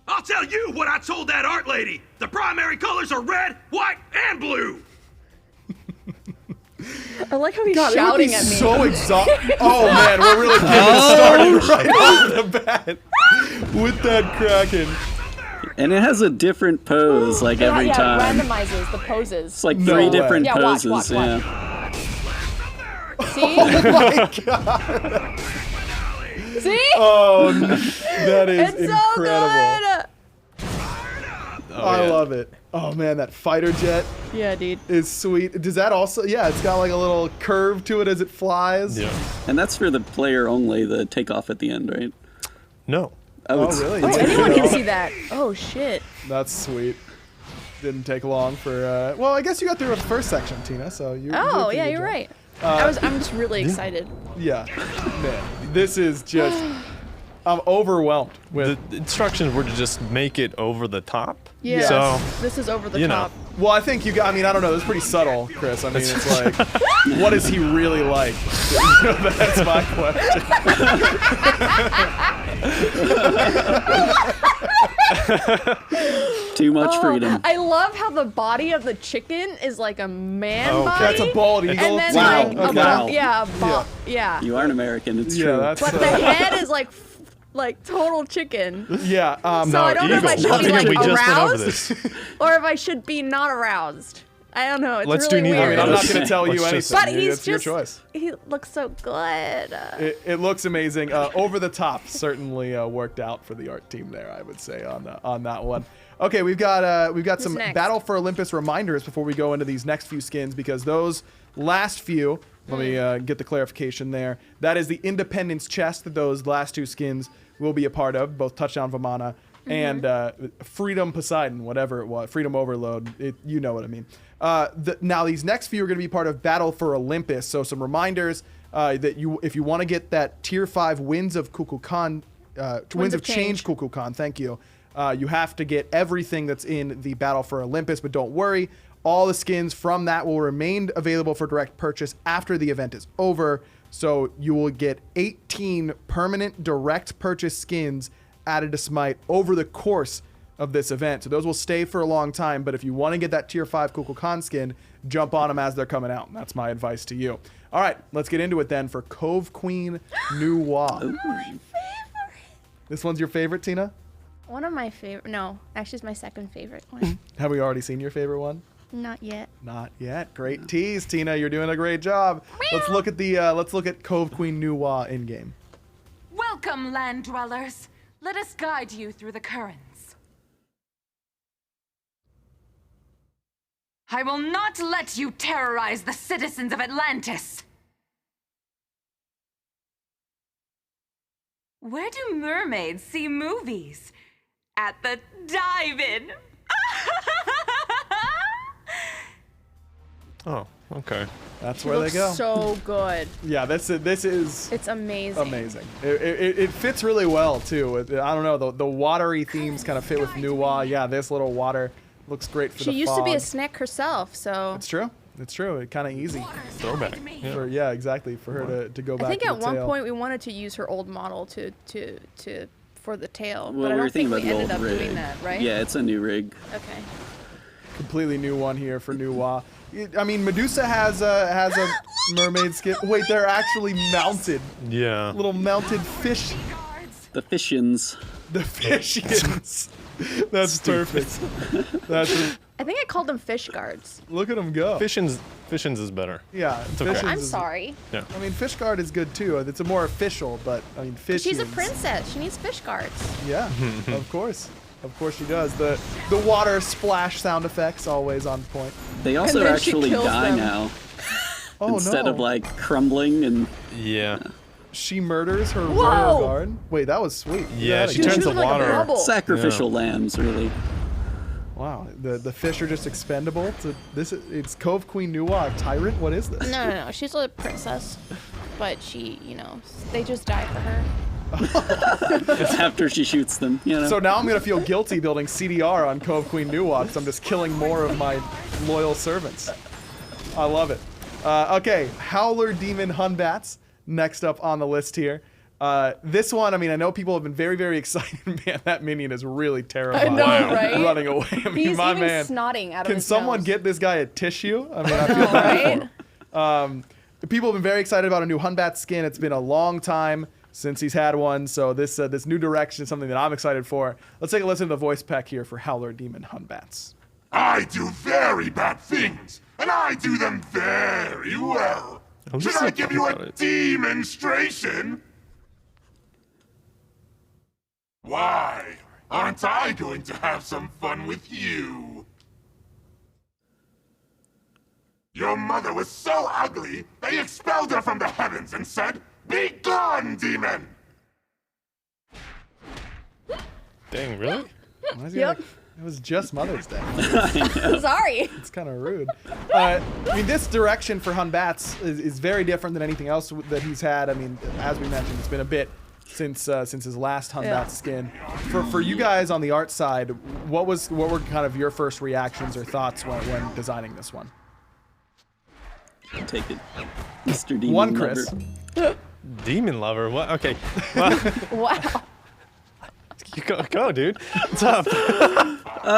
I'll tell you what I told that art lady. The primary colors are red, white, and blue. I like how he's shouting at me. So exhausted. Oh man, we're really getting started right off the bat with that Kraken. And it has a different pose like every time. It randomizes the poses. It's like three different poses. Watch. See? Oh my god. See? Oh, that is it's incredible. So good. I love it. Oh man, that fighter jet. Yeah, dude. Is sweet. Does that also? Yeah, it's got like a little curve to it as it flies. Yeah. And that's for the player only. The takeoff at the end, right? No. Oh, really? Oh, anyone can see that. Oh shit. That's sweet. Didn't take long for. Well, I guess you got through the first section, Tina. So you. Oh yeah, you're right. I'm just really excited. Yeah, man, this is just. I'm overwhelmed with the instructions were to just make it over the top. Yeah. So this is over the top. Well, I think you got. I mean, I don't know. It's pretty subtle, Chris. I mean, it's like, what is he really like? That's my question. Too much freedom. I love how the body of the chicken is like a man body. That's a bald eagle. And then Wow. yeah. You are an American. It's Yeah, true. that's But the head is like total chicken. Yeah. So I don't know if I should be like aroused or if I should be not aroused. I don't know. It's Let's really do neither. weird. I mean, I'm not going to tell you anything. But he's it's your just, choice. he looks so good. It looks amazing. Over the top certainly worked out for the art team there, I would say, on that one. Okay, we've got some next? Battle for Olympus reminders before we go into these next few skins, because those last few, let me get the clarification there. That is the Independence chest that those last two skins will be a part of, both Touchdown Vamana and Freedom Poseidon, whatever it was, Freedom Overload, you know what I mean. Now these next few are going to be part of Battle for Olympus, so some reminders that if you want to get that Tier 5 Winds of Kukulcan, Winds of Change Kukulcan, thank you, you have to get everything that's in the Battle for Olympus, but don't worry, all the skins from that will remain available for direct purchase after the event is over, so you will get 18 permanent direct purchase skins added to SMITE over the course of this event. So those will stay for a long time, but if you want to get that Tier 5 Kukulcan skin, jump on them as they're coming out. That's my advice to you. All right, let's get into it then for Cove Queen Noir. My favorite. This one's your favorite, Tina? One of my favorite. No, actually, it's my second favorite one. Have we already seen your favorite one? Not yet. Not yet. Great tease, Tina. You're doing a great job. Let's look at Cove Queen Noir in game. Welcome, land dwellers. Let us guide you through the currents. I will not let you terrorize the citizens of Atlantis. Where do mermaids see movies? At the dive-in. Oh, okay. That's She where they looks go. so good. Yeah, this is. It's amazing. Amazing. It fits really well too. I don't know, the watery themes kind of fit with Noir. Yeah, this little water looks great for the fog. She used to be a snack herself, so. It's true. It's true. It's kind of easy. Throwback. Yeah, exactly. For her to go back. I think to at the one tail. point we wanted to use her old model to for the tail, Well, but I we were don't think thinking we about ended the up old rig. doing that, right? Yeah, it's a new rig. Okay. Completely new one here for Noir. I mean, Medusa has a mermaid skin. Wait, they're actually mounted. Yeah. Little mounted fish. The Fishions. The Fishions. That's perfect. I think I called them fish guards. Look at them go. Fishions is better. Yeah. It's okay. I'm sorry. Yeah. I mean, fish guard is good too. It's a more official, but I mean, fish. She's a princess. She needs fish guards. Yeah, of course. Of course she does. The water splash sound effects always on point. They also actually die now. Oh, Instead no. of like crumbling and. Yeah. She murders her Whoa! royal guard. Wait, that was sweet. Yeah, she She turns the was like a water. bubble. Sacrificial lambs, really. Wow, the fish are just expendable. It's Cove Queen Noir, tyrant. What is this? No. She's a princess, but they just die for her. It's after she shoots them, you know. So now I'm gonna feel guilty building CDR on Cove Queen Noir because I'm just killing more of my loyal servants. I love it. Okay, Howler Demon Hunbats next up on the list here. This one, I mean, I know people have been very, very excited. Man, that minion is really terrifying. I know, right? Running away. I mean, He's my even man. snotting out of Can his someone nose. get this guy a tissue? I mean, I feel bad for him. People have been very excited about a new Hunbat skin. It's been a long time since he's had one. So this new direction is something that I'm excited for. Let's take a listen to the voice pack here for Howler Demon Hunbats. I do very bad things, and I do them very well. Should I give you a demonstration? Why aren't I going to have some fun with you? Your mother was so ugly, they expelled her from the heavens and said, "Be gone, demon!" Dang, really? Yep. It was just Mother's Day. Sorry. It's kind of rude. I mean, this direction for Hunbats is very different than anything else that he's had. I mean, as we mentioned, it's been a bit since his last Hunbat skin. For you guys on the art side, what were kind of your first reactions or thoughts when designing this one? I'll take it, Mr. Demon One, Lover. Chris. Demon Lover? What? Okay. Well, Wow. go, dude. What's up?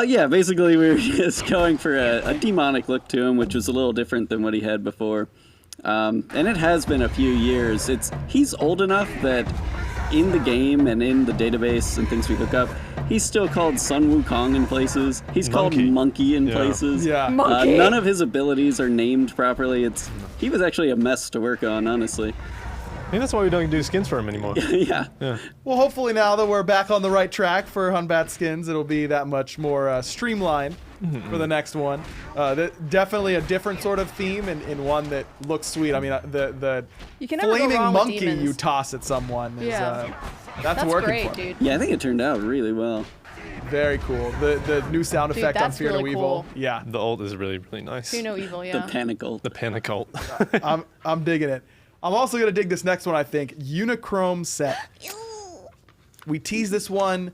Yeah, basically we were just going for a demonic look to him, which was a little different than what he had before. And it has been a few years. He's old enough that in the game and in the database and things we look up, he's still called Sun Wukong in places. He's called Monkey in places. Yeah. Monkey. None of his abilities are named properly. He was actually a mess to work on, honestly. I think that's why we don't do skins for him anymore. Yeah. Well, hopefully now that we're back on the right track for Hunbat skins, it'll be that much more streamlined for the next one. Definitely a different sort of theme and one that looks sweet. I mean, the You can never go flaming wrong with monkey demons. you toss at someone is that's working great, for dude. Yeah, I think it turned out really well. Very cool. The new sound Dude, effect on that's Fear No really Evil. cool. Yeah. The ult is really, really nice. Fear No Evil, yeah. The Panic Ult. The Panic ult. I'm digging it. I'm also gonna dig this next one. I think Unichrome set. We teased this one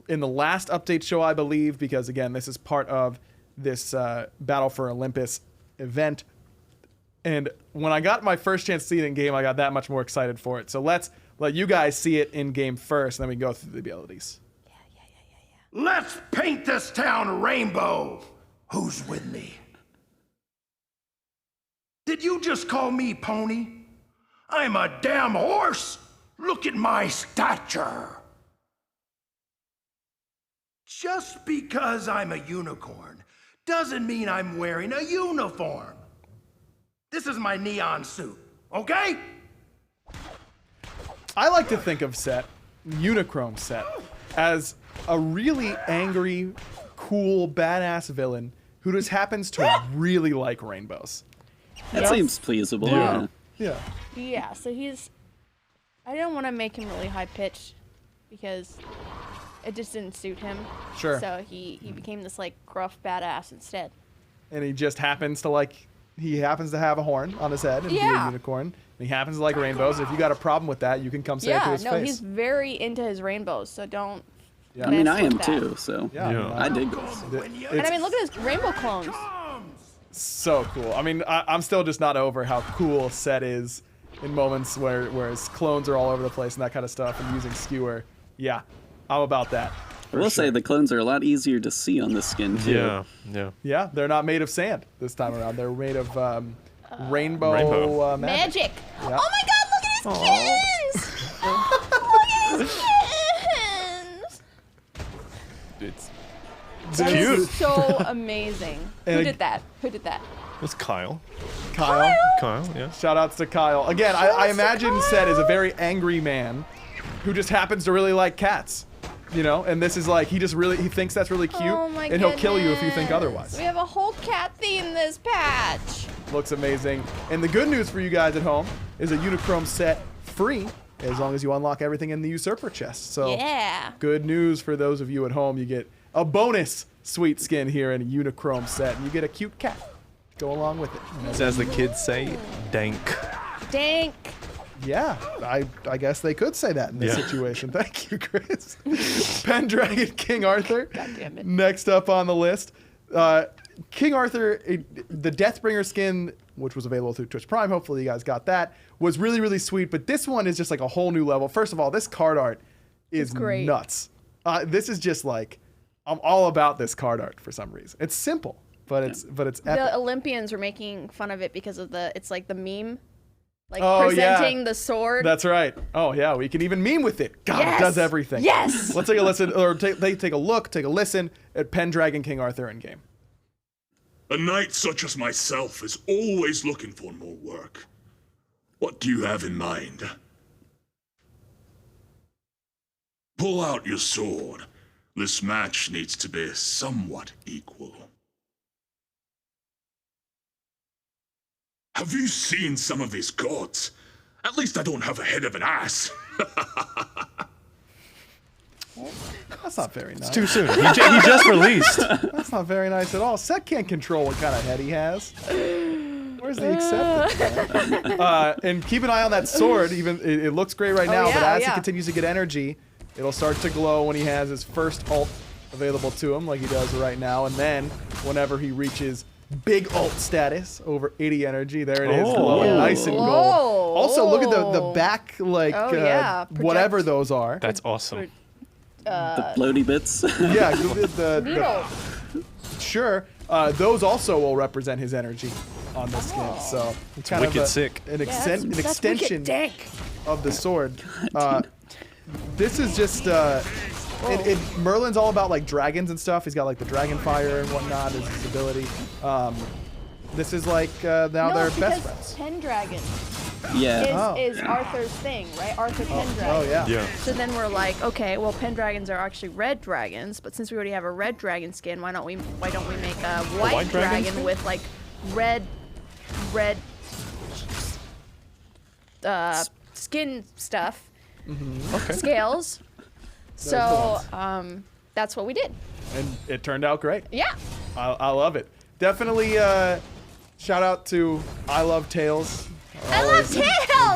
in the last update show, I believe, because again, this is part of this Battle for Olympus event. And when I got my first chance to see it in game, I got that much more excited for it. So let's let you guys see it in game first, and then we go through the abilities. Let's paint this town rainbow. Who's with me? Did you just call me pony? I'm a damn horse. Look at my stature. Just because I'm a unicorn doesn't mean I'm wearing a uniform. This is my neon suit, okay? I like to think of Set, Unichrome Set, as a really angry, cool, badass villain who just happens to really like rainbows. That seems pleasable. Yeah. Yeah, so I don't want to make him really high pitched because it just didn't suit him. Sure. So he became this like gruff badass instead. And he just happens to have a horn on his head and be a unicorn. And he happens to like rainbows. And if you got a problem with that, you can come say it to his face. He's very into his rainbows, so don't. Yeah. I mean, mess I am with that. too, so Yeah. I dig this. And I mean, look at his rainbow clones. So cool. I mean, I'm still just not over how cool Set is in moments where his clones are all over the place and that kind of stuff, and using skewer. Yeah, I'm about that. I will say the clones are a lot easier to see on the skin too. Yeah, they're not made of sand this time around. They're made of rainbow magic. Magic. Yeah. Oh my God! Look at his kittens. Look at his kittens. It's That cute. is so amazing. Who did that? It's Kyle. Kyle, yeah. Shout outs to Kyle. Again, I imagine Set is a very angry man who just happens to really like cats. You know, and this is like, he thinks that's really cute, Oh my and he'll kill you if you think otherwise. We have a whole cat theme this patch. Looks amazing. And the good news for you guys at home is a Unichrome Set free as long as you unlock everything in the Usurper chest. So Yeah. good news for those of you at home. You get a bonus sweet skin here in a Unichrome Set, and you get a cute cat to go along with it. As the kids say, dank. Dank. Yeah, I guess they could say that in this Yeah. situation. Thank you, Chris. Pendragon King Arthur. God damn it. Next up on the list. King Arthur, the Deathbringer skin, which was available through Twitch Prime, hopefully you guys got that, was really, really sweet. But this one is just like a whole new level. First of all, this card art is great. nuts. This is just like, I'm all about this card art for some reason. It's simple, but it's epic. The Olympians were making fun of it because of it's like the meme Like presenting the sword. That's right. Oh yeah, we can even meme with it. God, Yes! it does everything. Yes! Let's take a listen, or take a look, take a listen at Pendragon King Arthur in game. A knight such as myself is always looking for more work. What do you have in mind? Pull out your sword. This match needs to be somewhat equal. Have you seen some of these gods? At least I don't have a head of an ass. That's not very nice. It's too soon. He just released. That's not very nice at all. Seth can't control what kind of head he has. Where's the acceptance? And keep an eye on that sword. Even it looks great right now, but as he continues to get energy, it'll start to glow when he has his first ult available to him, like he does right now. And then whenever he reaches big ult status over 80 energy, there it is, glowing nice and gold. Also, look at the back, like whatever those are. That's awesome. The floaty bits. Yeah, sure. Those also will represent his energy on the skin. So it's kind wicked of sick. An extension of the sword. This is just Merlin's all about like dragons and stuff. He's got like the dragon fire and whatnot as his ability. This is like now they're best friends. Pendragon Yeah. is Arthur's thing, right? Arthur Pendragon. Oh yeah. So then we're like, okay, well Pendragons are actually red dragons, but since we already have a red dragon skin, why don't we make a white dragon with like red skin stuff. Okay. Scales. So that's what we did. And it turned out great. Yeah. I love it. Definitely shout out to I Love Tails. I love Tails.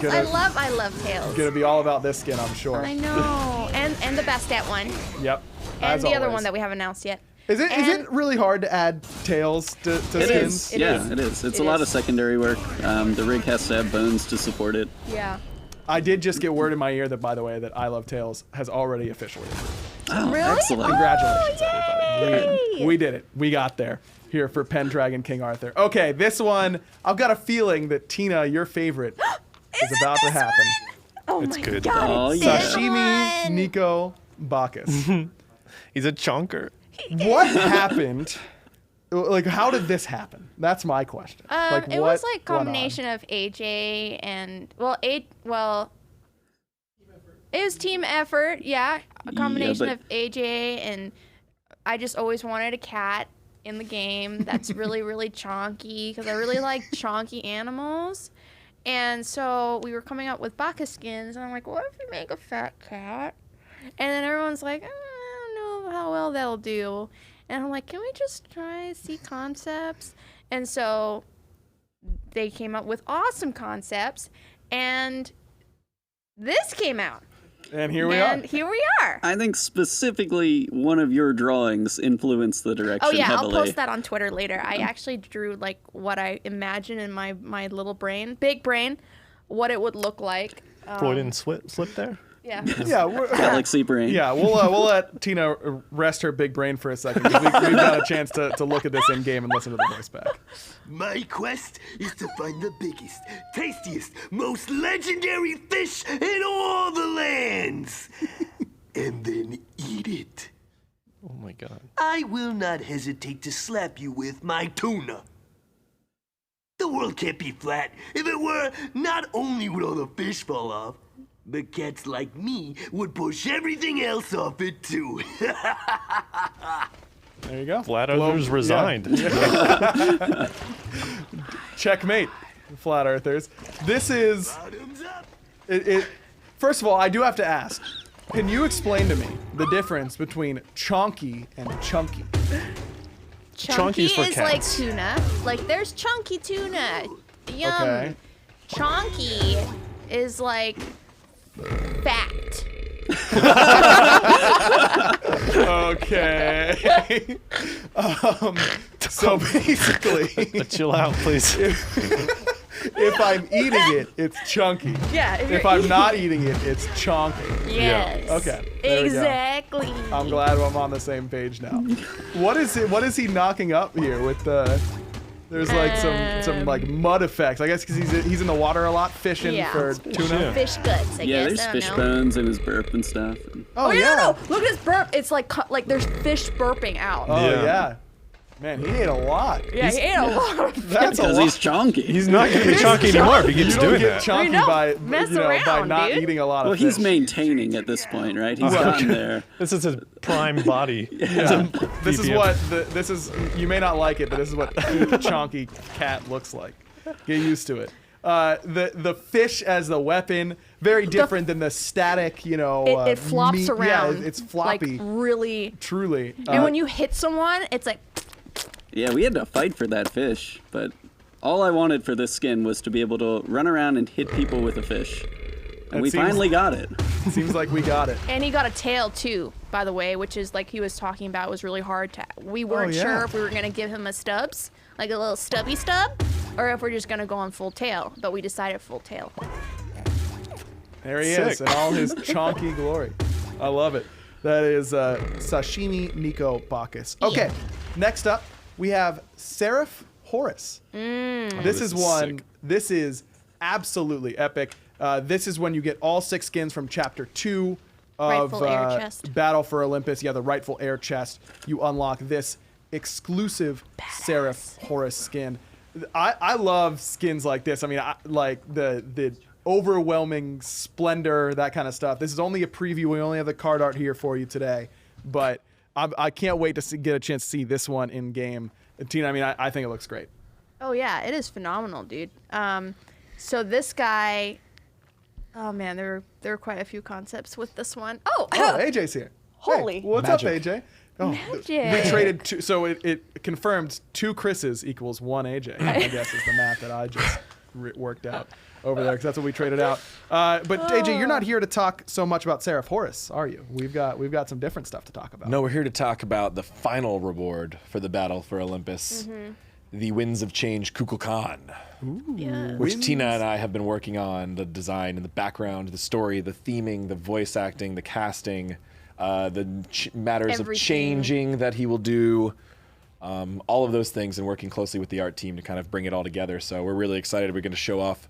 I love Tails. Gonna be all about this skin, I'm sure. I know. And the Bastet one. Yep. And as the other always. one that we haven't announced yet. Is it really hard to add tails to skins? It is. It's a lot of secondary work. The rig has to have bones to support it. Yeah. I did just get word in my ear that, by the way, that I Love Tails has already officially approved. Oh, really? excellent. Congratulations, everybody. We did it. We got there here for Pendragon King Arthur. Okay, this one, I've got a feeling that, Tina, your favorite is about to happen. Oh It's my good. God, Oh, it's yeah. this Sashimi one. Nico Bacchus. He's a chonker. What happened? Like, how did this happen? That's my question. Like, it what was like went on? combination of AJ and it was team effort, yeah. A combination but- of AJ and I just always wanted a cat in the game that's really, really chonky because I really like chonky animals. And so we were coming up with Bacchus skins and I'm like, what if we make a fat cat? And then everyone's like, I don't know how well that'll do. And I'm like, can we just try see concepts? And so they came up with awesome concepts, and this came out. And here we are. I think specifically one of your drawings influenced the direction Oh yeah, heavily. I'll post that on Twitter later. I actually drew like what I imagine in my little brain, big brain, what it would look like. Freudian slip there? Yeah. Yeah, Galaxy brain. Yeah, we'll let Tina rest her big brain for a second. 'Cause we've got a chance to look at this in game and listen to the voice back. My quest is to find the biggest, tastiest, most legendary fish in all the lands, and then eat it. Oh my God. I will not hesitate to slap you with my tuna. The world can't be flat. If it were, not only would all the fish fall off, but cats like me would push everything else off it too. There you go. Flat Earthers resigned. Yeah. Checkmate, Flat Earthers. This is... First of all, I do have to ask, can you explain to me the difference between chonky and chunky? Chunky Chunky's for is like cats. tuna. Like there's chunky tuna. Yum. Okay. Chonky is like fat. Okay. So basically... Chill out, please. If I'm eating it, it's chunky. Yeah, if If you're I'm not eating it, it's chonky. Yes. Okay. There we go. Exactly. I'm glad I'm on the same page now. What is he knocking up here with the There's like some like mud effects. I guess because he's in the water a lot, fishing for tuna. Fish guts, I guess. There's I don't fish know. bones in his burp and stuff. Oh, no. Look at his burp. It's like there's fish burping out. Oh yeah. Man, he ate a lot. Yeah, he ate a lot of fish. That's a lot. He's chonky. He's not going to be chonky anymore if he keeps doing You that. don't get chonky by by not dude. eating a lot of Well, fish. he's maintaining at this point, right? He's gotten there. This is his prime body. Yeah. This is what this is. You may not like it, but this is what chonky cat looks like. Get used to it. The fish as the weapon, very different than the static. It flops meat. around. Yeah, it's floppy. Like really. Truly. And when you hit someone, it's like. Yeah, we had to fight for that fish, but all I wanted for this skin was to be able to run around and hit people with a fish. And we finally got it. Seems like we got it. And he got a tail too, by the way, which is like he was talking about was really hard to. We weren't sure if we were gonna give him a stubs, like a little stubby stub, or if we're just gonna go on full tail. But we decided full tail. There he is in all his chonky glory. I love it. That is Sashimi Nico Bacchus. Okay, next up we have Seraph Horus. This is one. Sick. This is absolutely epic. This is when you get all 6 skins from Chapter 2 of Rightful Air Chest. Battle for Olympus. Yeah, the Rightful Air Chest. You unlock this exclusive Seraph Horus skin. I love skins like this. I mean, like the overwhelming splendor, that kind of stuff. This is only a preview. We only have the card art here for you today, but I can't wait to get a chance to see this one in game. Tina, I mean, I think it looks great. Oh yeah, it is phenomenal, dude. So this guy, oh man, there are quite a few concepts with this one. Oh, AJ's here. Holy. Hey, what's up, AJ? Oh, Magic. we traded 2, so it confirmed 2 Chris's equals 1 AJ. I guess is the math that I just worked out over there, because that's what we traded out. But AJ, you're not here to talk so much about Seraph Horus, are you? We've got some different stuff to talk about. No, we're here to talk about the final reward for the battle for Olympus, the Winds of Change Kukulcan, which Tina and I have been working on the design and the background, the story, the theming, the voice acting, the casting, the matters of changing that he will do. All of those things, and working closely with the art team to kind of bring it all together. So we're really excited. We're going to show off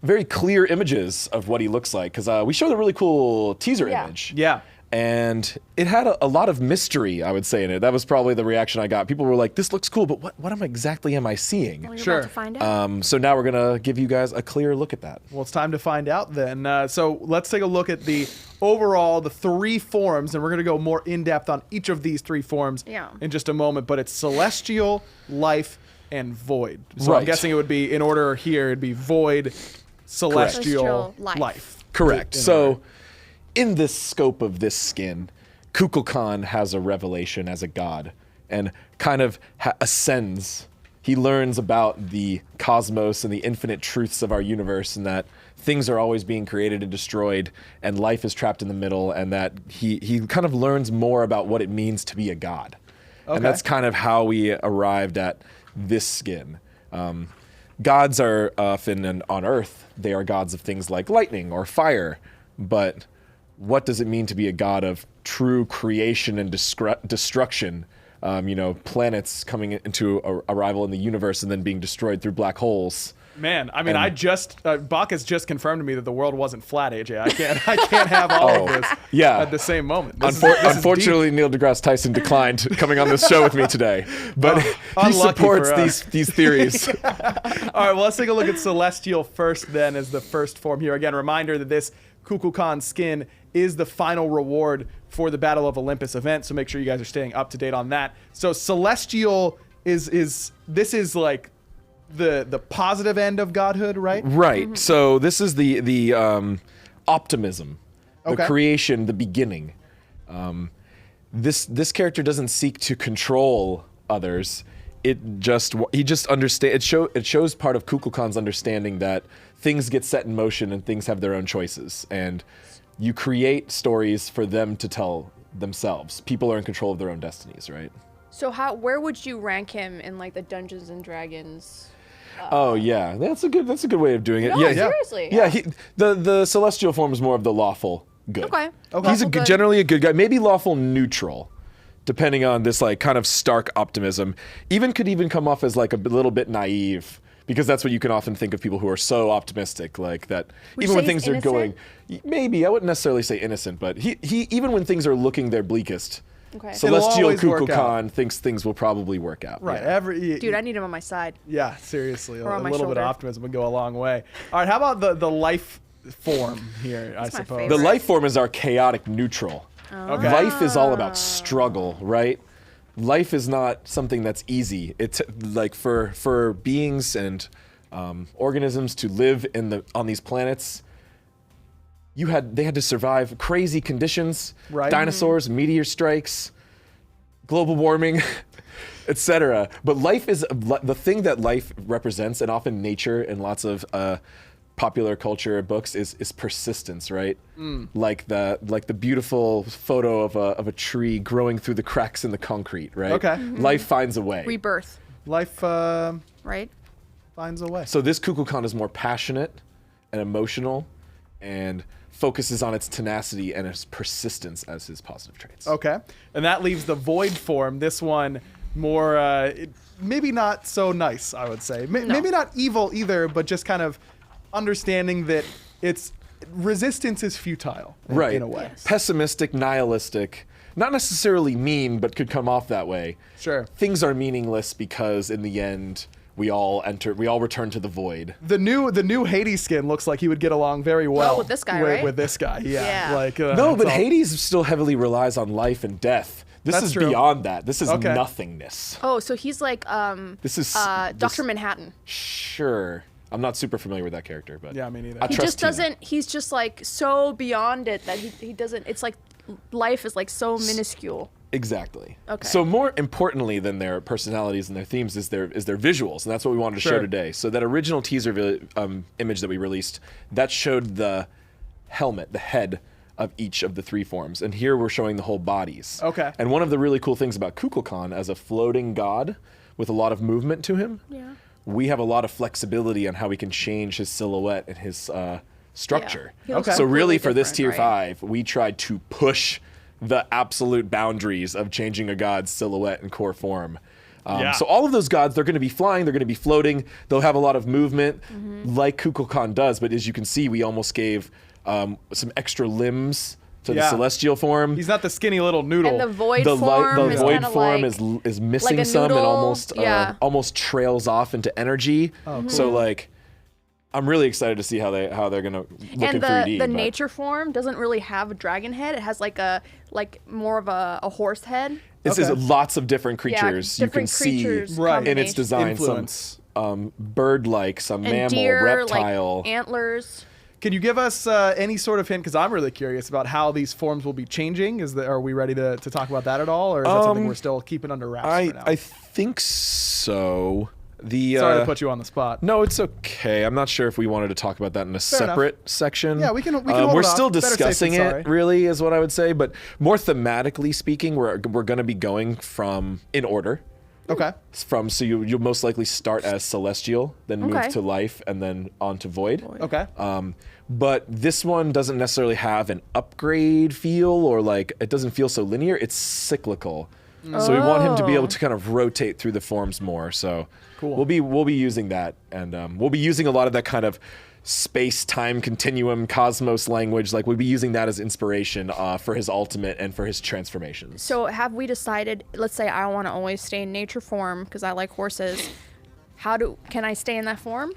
very clear images of what he looks like, because we showed a really cool teaser image. Yeah. And it had a lot of mystery, I would say, in it. That was probably the reaction I got. People were like, this looks cool, but what exactly am I seeing? Well, you're about to find out. So now we're going to give you guys a clear look at that. Well, it's time to find out then. So let's take a look at the 3 forms, and we're going to go more in-depth on each of these 3 forms in just a moment. But it's Celestial, Life, and Void. So I'm guessing it would be, in order here, it'd be Void, Celestial, Life. Correct. So in this scope of this skin, Kukulcan has a revelation as a god and kind of ascends. He learns about the cosmos and the infinite truths of our universe, and that things are always being created and destroyed, and life is trapped in the middle, and that he kind of learns more about what it means to be a god. And that's kind of how we arrived at this skin. Gods are often on Earth, they are gods of things like lightning or fire, but what does it mean to be a god of true creation and destruction? Planets coming into arrival in the universe and then being destroyed through black holes. Man, I mean, Bacchus just confirmed to me that the world wasn't flat, AJ. I can't have all of this at the same moment. Unfortunately, Neil deGrasse Tyson declined coming on this show with me today, but he supports these theories. All right, well, let's take a look at Celestial first then as the first form here. Again, reminder that this Kukulcan skin is the final reward for the Battle of Olympus event, so make sure you guys are staying up to date on that. So Celestial is like the positive end of godhood, right? Right. So this is the optimism, the creation, the beginning. This character doesn't seek to control others. He just understands. It shows part of Kukulcan's understanding that things get set in motion and things have their own choices, and you create stories for them to tell themselves. People are in control of their own destinies, right? So where would you rank him in like the Dungeons and Dragons? That's a good way of doing it. No, seriously. Yeah, the celestial form is more of the lawful good. Okay. He's generally a good guy, maybe lawful neutral, depending on this like kind of stark optimism. Could even come off as like a little bit naive, because that's what you can often think of people who are so optimistic, like that. Would even you when say things he's are going, maybe I wouldn't necessarily say innocent, but he even when things are looking their bleakest, Okay. Celestial It'll always work out. Kukulcan thinks things will probably work out. Right. Yeah. Dude, I need him on my side. Yeah, seriously. Or A on my little bit of shoulder. optimism would go a long way. All right, how about the life form here, I suppose? The life form is our chaotic neutral. Okay. Life is all about struggle, right? Life is not something that's easy. It's like for beings and organisms to live on these planets. They had to survive crazy conditions, Right. dinosaurs, meteor strikes, global warming, etc. But life is the thing that life represents, and often nature in lots of popular culture books is persistence, right? Like the beautiful photo of a tree growing through the cracks in the concrete, right? Okay. Life finds a way. Rebirth. Life right? finds a way. So this Kukulcan is more passionate and emotional, and focuses on its tenacity and its persistence as his positive traits. Okay. And that leaves the void form. This one more, maybe not so nice, I would say. Maybe not evil either, but just kind of understanding that its resistance is futile in a way. Yes. Pessimistic, nihilistic, not necessarily mean, but could come off that way. Sure. Things are meaningless because in the end, we all return to the void. The new Hades skin looks like he would get along very well with this guy, right? With this guy, yeah. Yeah. Like No, but it's all- Hades still heavily relies on life and death. This That's is true. beyond that. This is Okay. nothingness. Oh, so he's like This is Dr. Manhattan. Sure. I'm not super familiar with that character, but yeah, me neither. I He trust just Tina. doesn't. He's just like so beyond it that he doesn't. It's like life is like so minuscule. Exactly. Okay. So more importantly than their personalities and their themes is their visuals, and that's what we wanted to show Sure. today. So that original teaser image that we released, that showed the helmet, the head of each of the three forms, and here we're showing the whole bodies. Okay. And one of the really cool things about Kukulcan as a floating god with a lot of movement to him, we have a lot of flexibility on how we can change his silhouette and his structure. He looks So really, completely for this tier different, right? 5, we tried to push the absolute boundaries of changing a god's silhouette and core form. Yeah. So all of those gods, they're going to be flying, they're going to be floating, they'll have a lot of movement, like Kukulcan does. But as you can see, we almost gave some extra limbs to the Yeah. celestial form. He's not the skinny little noodle. And the void The form is void kinda form like, is missing like a some and noodle. almost Yeah. almost trails off into energy. Oh, cool. So like, I'm really excited to see how they're gonna look in and 3D. the but- nature form doesn't really have a dragon head. It has like more of a horse head. This is lots of different creatures you can different creatures see in its combination. design. Influence. Some bird-like, some And mammal, deer, reptile. like antlers. Can you give us any sort of hint? Because I'm really curious about how these forms will be changing. Are we ready to talk about that at all, or is that something we're still keeping under wraps for now? I think so. Sorry to put you on the spot. No, it's okay. I'm not sure if we wanted to talk about that in a Fair enough. separate section. Yeah, we can hold We're it off. still Better safe discussing than it, sorry. really, is what I would say. But more thematically speaking, we're going to be going from in order. Okay. So you'll most likely start as celestial, then move Okay. to life, and then on to void. Okay. But this one doesn't necessarily have an upgrade feel, or like it doesn't feel so linear. It's cyclical. So we want him to be able to kind of rotate through the forms more. So Cool. we'll be using that, and we'll be using a lot of that kind of space-time continuum, cosmos language. Like we'll be using that as inspiration for his ultimate and for his transformations. So have we decided? Let's say I want to always stay in nature form because I like horses. Can I stay in that form?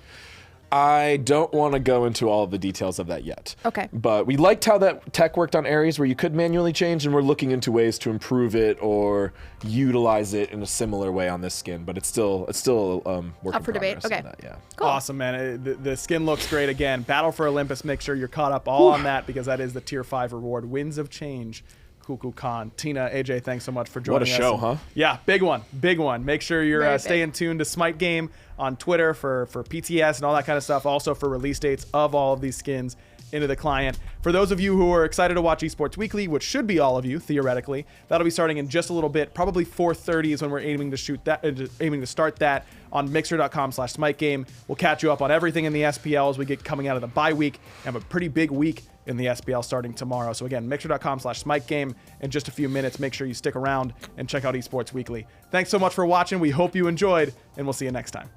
I don't want to go into all of the details of that yet. Okay. But we liked how that tech worked on areas where you could manually change, and we're looking into ways to improve it or utilize it in a similar way on this skin. But it's still work Up in for debate. progress on Okay. that, yeah. Cool. Awesome, man. The skin looks great again. Battle for Olympus. Make sure you're caught up all on that because that is the tier 5 reward. Winds of Change. Kukulcan. Tina, AJ, thanks so much for joining us. What a show, huh? Yeah, big one. Make sure you're Very big. staying tuned to SMITE Game on Twitter for PTS and all that kind of stuff. Also for release dates of all of these skins into the client. For those of you who are excited to watch Esports Weekly, which should be all of you, theoretically, that'll be starting in just a little bit. Probably 4:30 is when we're aiming to start that on mixer.com/smite game. We'll catch you up on everything in the SPL as we get coming out of the bye week and have a pretty big week in the SPL starting tomorrow. So again, mixer.com/smite game in just a few minutes. Make sure you stick around and check out Esports Weekly. Thanks so much for watching. We hope you enjoyed, and we'll see you next time.